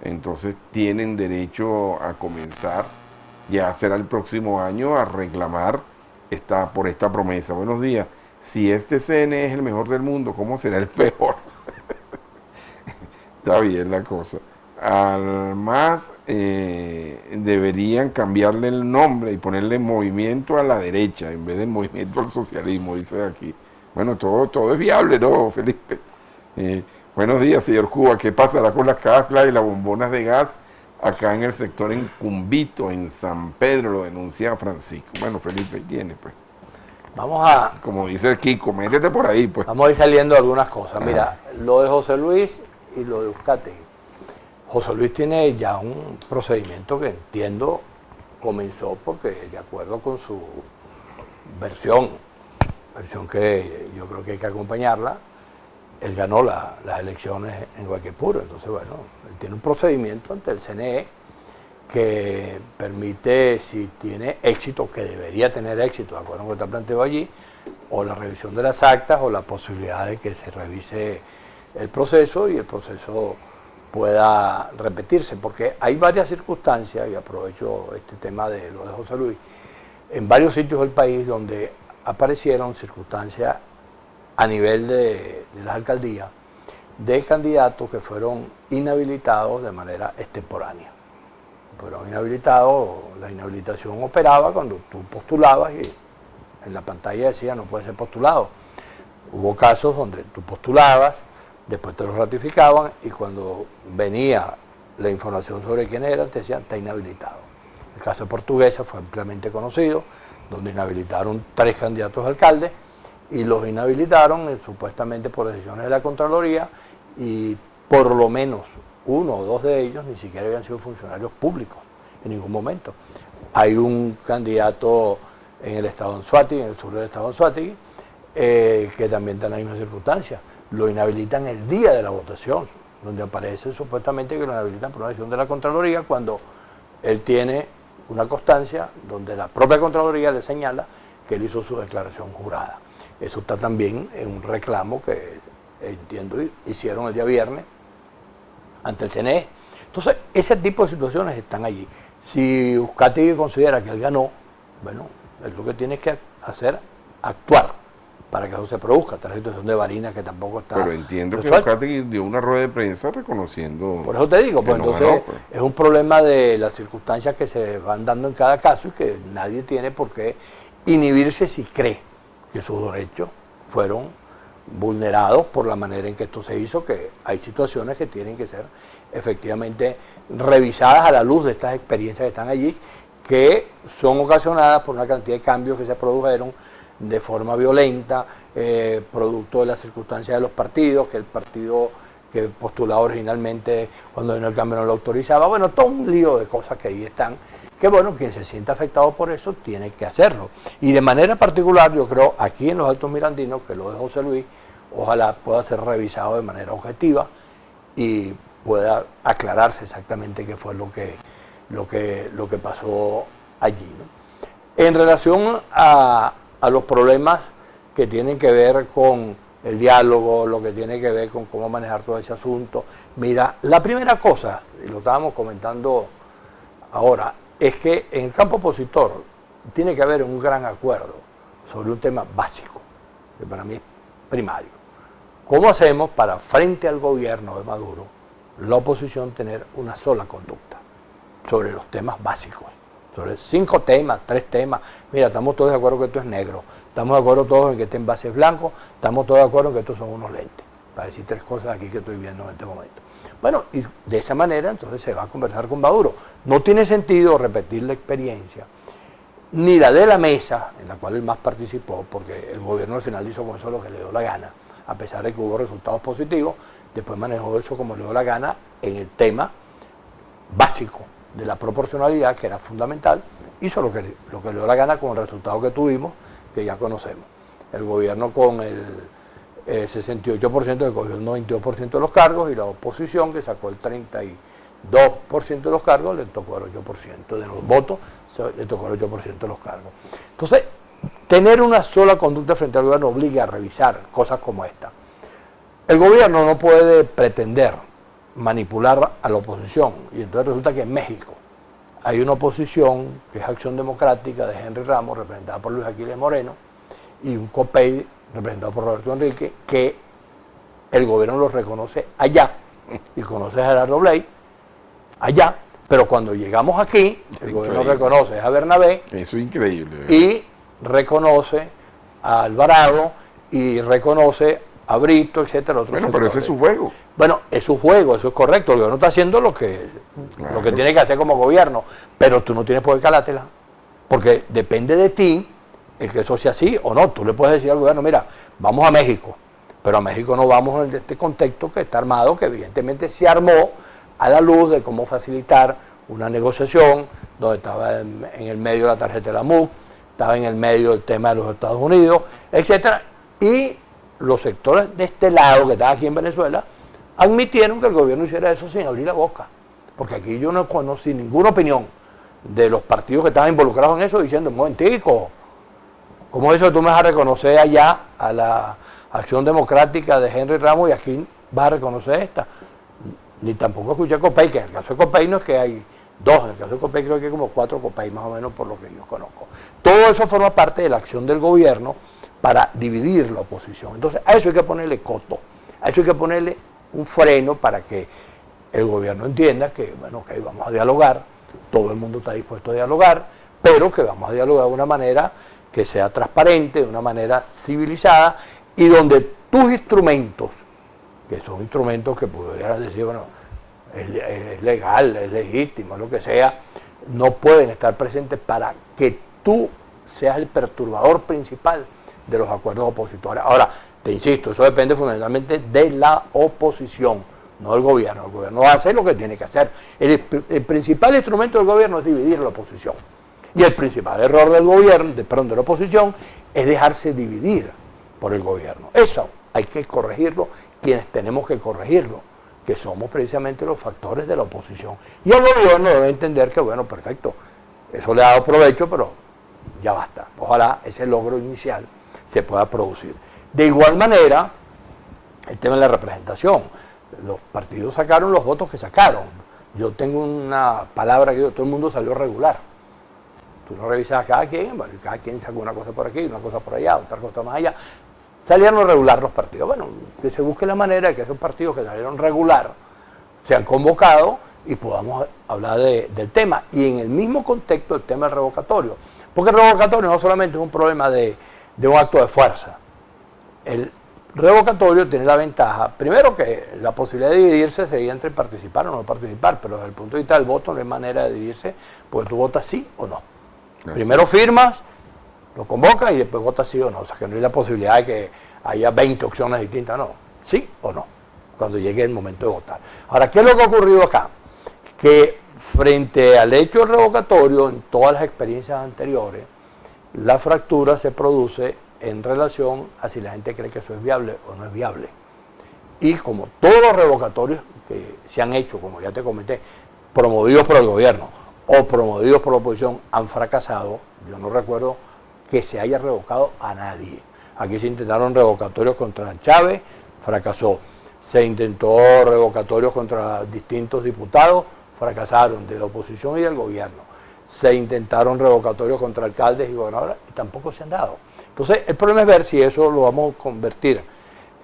entonces tienen derecho a comenzar, ya será el próximo año, a reclamar por esta promesa. Buenos días, si este CNE es el mejor del mundo, ¿cómo será el peor? Está bien la cosa. Al MAS deberían cambiarle el nombre y ponerle Movimiento a la Derecha en vez de Movimiento al Socialismo, dice aquí. Bueno, todo es viable, ¿no, Felipe? Buenos días, señor Cuba. ¿Qué pasará con las caclas y las bombonas de gas acá en el sector en Cumbito, en San Pedro? Lo denuncia Francisco. Bueno, Felipe, ahí tiene, pues. Vamos a, Como dice el Kiko, métete por ahí, pues. vamos a ir saliendo de algunas cosas. Mira, lo de José Luis y lo de Uzcategui. José Luis tiene ya un procedimiento que entiendo comenzó porque, de acuerdo con su versión que yo creo que hay que acompañarla, él ganó las elecciones en Guayquipuro. Entonces, bueno, él tiene un procedimiento ante el CNE que permite, si tiene éxito, que debería tener éxito, de acuerdo con lo que está planteado allí, o la revisión de las actas o la posibilidad de que se revise el proceso y el proceso pueda repetirse, porque hay varias circunstancias, y aprovecho este tema de lo de José Luis, en varios sitios del país donde aparecieron circunstancias a nivel de las alcaldías de candidatos que fueron inhabilitados de manera extemporánea. Fueron inhabilitados, la inhabilitación operaba cuando tú postulabas y en la pantalla decía no puede ser postulado. Hubo casos donde tú postulabas, después te lo ratificaban y cuando venía la información sobre quién era, te decían está inhabilitado. El caso de Portuguesa fue ampliamente conocido, donde inhabilitaron 3 candidatos a alcalde y los inhabilitaron supuestamente por decisiones de la Contraloría y por lo menos 1 o 2 de ellos ni siquiera habían sido funcionarios públicos en ningún momento. Hay un candidato en el estado de Anzoátegui, en el sur del estado de Anzoátegui, que también está en la misma circunstancia. Lo inhabilitan el día de la votación, donde aparece supuestamente que lo inhabilitan por una decisión de la Contraloría, cuando él tiene una constancia donde la propia Contraloría le señala que él hizo su declaración jurada. Eso está también en un reclamo que entiendo hicieron el día viernes ante el CNE. Entonces, ese tipo de situaciones están allí. Si Uzcategui considera que él ganó, bueno, él lo que tiene que hacer, actuar para que eso se produzca. Esta situación de Barinas que tampoco está. Pero entiendo resuelta. que Uzcategui dio una rueda de prensa reconociendo. Por eso te digo, pues no entonces ganó, pues. es un problema de las circunstancias que se van dando en cada caso y que nadie tiene por qué inhibirse si cree que sus derechos fueron vulnerados por la manera en que esto se hizo, que hay situaciones que tienen que ser efectivamente revisadas a la luz de estas experiencias que están allí, que son ocasionadas por una cantidad de cambios que se produjeron de forma violenta, producto de las circunstancias de los partidos, que el partido que postulaba originalmente cuando vino el cambio no lo autorizaba, bueno, todo un lío de cosas que ahí están, que bueno, quien se sienta afectado por eso tiene que hacerlo. Y de manera particular, yo creo, aquí en los Altos Mirandinos, que lo de José Luis, ojalá pueda ser revisado de manera objetiva y pueda aclararse exactamente qué fue lo que pasó allí, ¿no? En relación a los problemas que tienen que ver con el diálogo, lo que tiene que ver con cómo manejar todo ese asunto. Mira, la primera cosa, y lo estábamos comentando ahora, es que en el campo opositor tiene que haber un gran acuerdo sobre un tema básico, que para mí es primario. ¿Cómo hacemos para, frente al gobierno de Maduro, la oposición tener una sola conducta sobre los temas básicos? Sobre 5 temas, 3 temas. Mira, estamos todos de acuerdo que esto es negro, estamos de acuerdo todos en que este envase es blanco, estamos todos de acuerdo en que estos son unos lentes, para decir 3 cosas aquí que estoy viendo en este momento. Bueno, y de esa manera entonces se va a conversar con Maduro. No tiene sentido repetir la experiencia, ni la de la mesa, en la cual él más participó, porque el gobierno al final hizo con eso lo que le dio la gana, a pesar de que hubo resultados positivos, después manejó eso como le dio la gana en el tema básico de la proporcionalidad, que era fundamental, hizo lo que le dio la gana con el resultado que tuvimos, que ya conocemos. El gobierno con el 68% que cogió el 92% de los cargos y la oposición que sacó el 32% de los cargos le tocó el 8% de los votos, le tocó el 8% de los cargos. Entonces, tener una sola conducta frente al gobierno obliga a revisar cosas como esta. El gobierno no puede pretender manipular a la oposición y entonces resulta que en México hay una oposición que es Acción Democrática de Henry Ramos, representada por Luis Aquiles Moreno, y un COPEI representado por Roberto Enrique, que el gobierno los reconoce allá y conoce a Gerardo Blay allá, pero cuando llegamos aquí, el gobierno reconoce a Bernabé. Eso es increíble. Y reconoce a Alvarado y reconoce a Brito, etcétera. Bueno, pero ese es su juego. Bueno, es su juego, eso es correcto. El gobierno está haciendo lo que tiene que hacer como gobierno, pero tú no tienes por qué calártela, porque depende de ti el que eso sea así o no. Tú le puedes decir al gobierno, mira, vamos a México, pero a México no vamos en este contexto que está armado, que evidentemente se armó a la luz de cómo facilitar una negociación, donde estaba en el medio la tarjeta de la MUC, estaba en el medio el tema de los Estados Unidos, etcétera, y los sectores de este lado, que estaban aquí en Venezuela, admitieron que el gobierno hiciera eso sin abrir la boca, porque aquí yo no conocí ninguna opinión de los partidos que estaban involucrados en eso, diciendo, un momentico, ¿cómo eso tú me vas a reconocer allá a la Acción Democrática de Henry Ramos y aquí vas a reconocer esta? Ni tampoco escuché a Copey, que en el caso de Copey no es que hay dos, en el caso de Copey creo que hay como 4 Copey más o menos por lo que yo conozco. Todo eso forma parte de la acción del gobierno para dividir la oposición. Entonces a eso hay que ponerle coto, a eso hay que ponerle un freno para que el gobierno entienda que, bueno, ok, vamos a dialogar, todo el mundo está dispuesto a dialogar, pero que vamos a dialogar de una manera que sea transparente, de una manera civilizada y donde tus instrumentos, que son instrumentos que pudieras decir, bueno, es legal, es legítimo, lo que sea, no pueden estar presentes para que tú seas el perturbador principal de los acuerdos opositores. Ahora, te insisto, eso depende fundamentalmente de la oposición, no del gobierno. El gobierno va a hacer lo que tiene que hacer. El principal instrumento del gobierno es dividir la oposición. Y el principal error del gobierno, de la oposición, es dejarse dividir por el gobierno. Eso hay que corregirlo, quienes tenemos que corregirlo, que somos precisamente los factores de la oposición. Y el gobierno debe entender que, bueno, perfecto, eso le ha dado provecho, pero ya basta. Ojalá ese logro inicial se pueda producir. De igual manera, el tema de la representación. Los partidos sacaron los votos que sacaron. Yo tengo una palabra que todo el mundo salió regular. Tú lo revisas a cada quien, bueno, cada quien sacó una cosa por aquí, una cosa por allá, otra cosa más allá. Salieron regular los partidos. Bueno, que se busque la manera de que esos partidos que salieron regular sean convocados y podamos hablar del tema. Y en el mismo contexto el tema del revocatorio. Porque el revocatorio no solamente es un problema de un acto de fuerza. El revocatorio tiene la ventaja, primero que la posibilidad de dividirse sería entre participar o no participar, pero desde el punto de vista del voto no hay manera de dividirse, porque tú votas sí o no. Primero firmas, lo convocas y después votas sí o no. O sea que no hay la posibilidad de que haya 20 opciones distintas, no. Sí o no, cuando llegue el momento de votar. Ahora, ¿qué es lo que ha ocurrido acá? Que frente al hecho del revocatorio, en todas las experiencias anteriores, la fractura se produce en relación a si la gente cree que eso es viable o no es viable. Y como todos los revocatorios que se han hecho, como ya te comenté, promovidos por el gobierno o promovidos por la oposición han fracasado, yo no recuerdo que se haya revocado a nadie. Aquí se intentaron revocatorios contra Chávez, fracasó. Se intentó revocatorios contra distintos diputados, fracasaron, de la oposición y del gobierno. Se intentaron revocatorios contra alcaldes y gobernadores y tampoco se han dado. Entonces, el problema es ver si eso lo vamos a convertir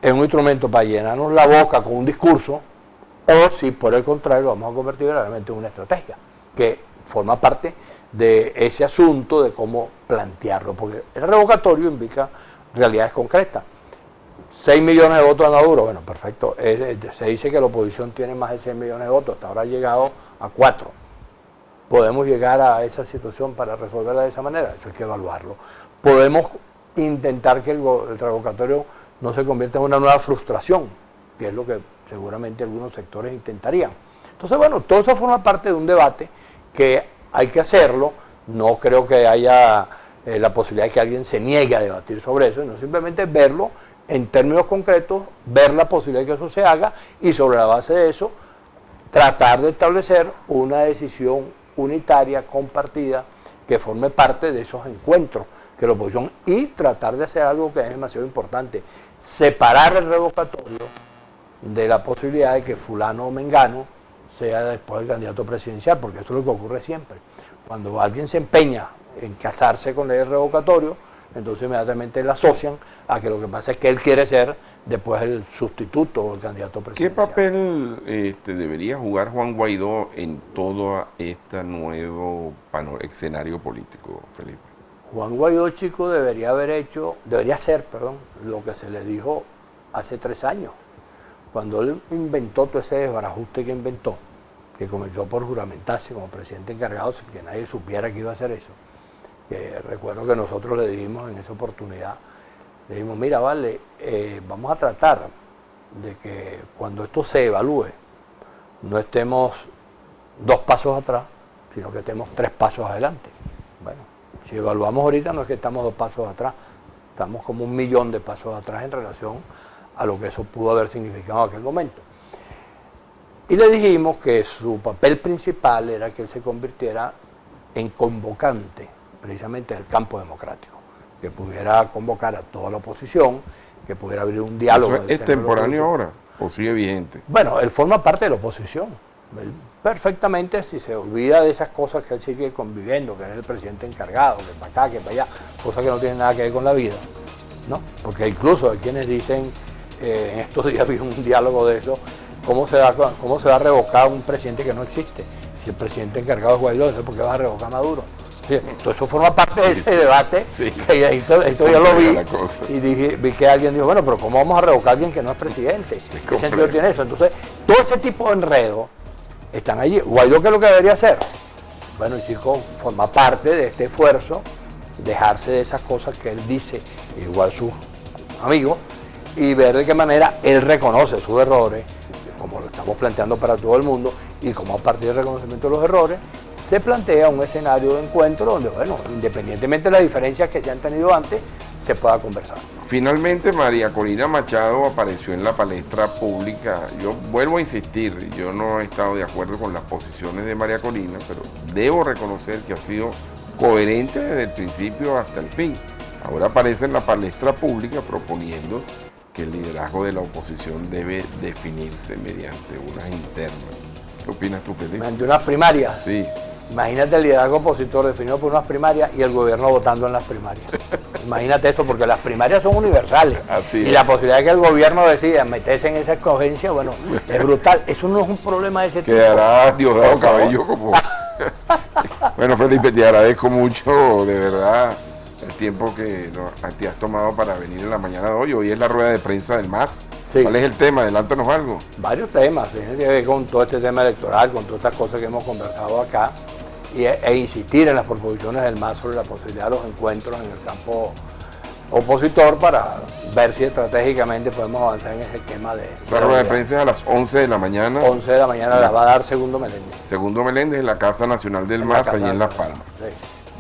en un instrumento para llenarnos la boca con un discurso o si por el contrario lo vamos a convertir realmente en una estrategia que forma parte de ese asunto de cómo plantearlo, porque el revocatorio implica realidades concretas. 6 millones de votos a Maduro, bueno, perfecto, se dice que la oposición tiene más de 6 millones de votos, hasta ahora ha llegado a 4. ¿Podemos llegar a esa situación para resolverla de esa manera? Eso hay que evaluarlo. Podemos intentar que el revocatorio no se convierta en una nueva frustración, que es lo que seguramente algunos sectores intentarían. Entonces, bueno, todo eso forma parte de un debate que hay que hacerlo. No creo que haya la posibilidad de que alguien se niegue a debatir sobre eso, sino simplemente verlo en términos concretos, ver la posibilidad de que eso se haga y sobre la base de eso tratar de establecer una decisión unitaria, compartida, que forme parte de esos encuentros que la oposición, y tratar de hacer algo que es demasiado importante, separar el revocatorio de la posibilidad de que fulano o mengano sea después el candidato presidencial, porque eso es lo que ocurre siempre. Cuando alguien se empeña en casarse con el revocatorio, entonces inmediatamente le asocian a que lo que pasa es que él quiere ser después el sustituto o el candidato presidencial. ¿Qué papel debería jugar Juan Guaidó en todo este nuevo escenario político, Felipe? Juan Guaidó, chico, debería hacer, lo que se le dijo hace 3 años, cuando él inventó todo ese desbarajuste que inventó, que comenzó por juramentarse como presidente encargado sin que nadie supiera que iba a hacer eso. Que recuerdo que nosotros le dijimos en esa oportunidad, le dijimos, mira, vale, vamos a tratar de que cuando esto se evalúe, no estemos 2 pasos atrás, sino que estemos 3 pasos adelante. Bueno, si evaluamos ahorita no es que estamos 2 pasos atrás, estamos como 1.000.000 de pasos atrás en relación a lo que eso pudo haber significado en aquel momento. Y le dijimos que su papel principal era que él se convirtiera en convocante, precisamente del campo democrático, que pudiera convocar a toda la oposición, que pudiera abrir un diálogo. ¿Eso es temporáneo ahora o sigue vigente? Bueno, él forma parte de la oposición. Él perfectamente, si se olvida de esas cosas que él sigue conviviendo, que es el presidente encargado, que para acá, que para allá, cosas que no tienen nada que ver con la vida, ¿no? Porque incluso hay quienes dicen, en estos días vi un diálogo de eso, ¿cómo se va a revocar un presidente que no existe? Si el presidente encargado es Guaidó, ¿por qué vas a revocar a Maduro? Todo eso forma parte de ese debate. Sí. Y esto yo lo vi y vi que alguien dijo, bueno, pero ¿cómo vamos a revocar a alguien que no es presidente? ¿Qué sentido tiene eso? Entonces, todo ese tipo de enredos están allí. Guaidó, ¿qué es lo que debería hacer? Bueno, el chico forma parte de este esfuerzo, dejarse de esas cosas que él dice, igual sus amigos, y ver de qué manera él reconoce sus errores, como lo estamos planteando para todo el mundo, y como a partir del reconocimiento de los errores, se plantea un escenario de encuentro donde, bueno, independientemente de las diferencias que se han tenido antes, se pueda conversar. Finalmente, María Corina Machado apareció en la palestra pública. Yo vuelvo a insistir, yo no he estado de acuerdo con las posiciones de María Corina, pero debo reconocer que ha sido coherente desde el principio hasta el fin. Ahora aparece en la palestra pública proponiendo que el liderazgo de la oposición debe definirse mediante unas internas. ¿Qué opinas tú, Felipe? Mediante unas primarias. Sí. Imagínate el liderazgo opositor definido por unas primarias y el gobierno votando en las primarias. Imagínate eso, porque las primarias son universales. Así y es. la posibilidad de que el gobierno decida meterse en esa escogencia, bueno, es brutal. Eso no es un problema de ese tipo. Quedará Diosdado Cabello como... Bueno, Felipe, te agradezco mucho, de verdad, el tiempo que te has tomado para venir en la mañana de hoy. Hoy es la rueda de prensa del MAS. Sí. ¿Cuál es el tema? Adelántanos algo. Varios temas, tiene que ver con todo este tema electoral, con todas estas cosas que hemos conversado acá, e insistir en las proposiciones del MAS sobre la posibilidad de los encuentros en el campo opositor para ver si estratégicamente podemos avanzar en ese esquema de... La rueda de prensa es a las 11 de la mañana. 11 de la mañana la va a dar Segundo Meléndez. Segundo Meléndez, en la Casa Nacional del MAS, allí en Las Palmas. Sí.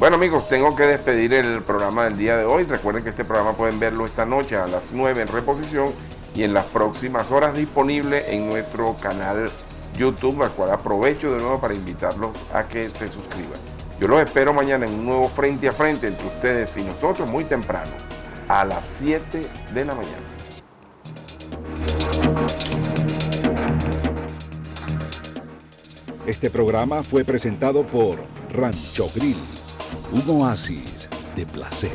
Bueno, amigos, tengo que despedir el programa del día de hoy. Recuerden que este programa pueden verlo esta noche a las 9 en reposición y en las próximas horas disponible en nuestro canal YouTube, al cual aprovecho de nuevo para invitarlos a que se suscriban. Yo los espero mañana en un nuevo Frente a Frente entre ustedes y nosotros muy temprano, a las 7 de la mañana. Este programa fue presentado por Rancho Grill, un oasis de placer.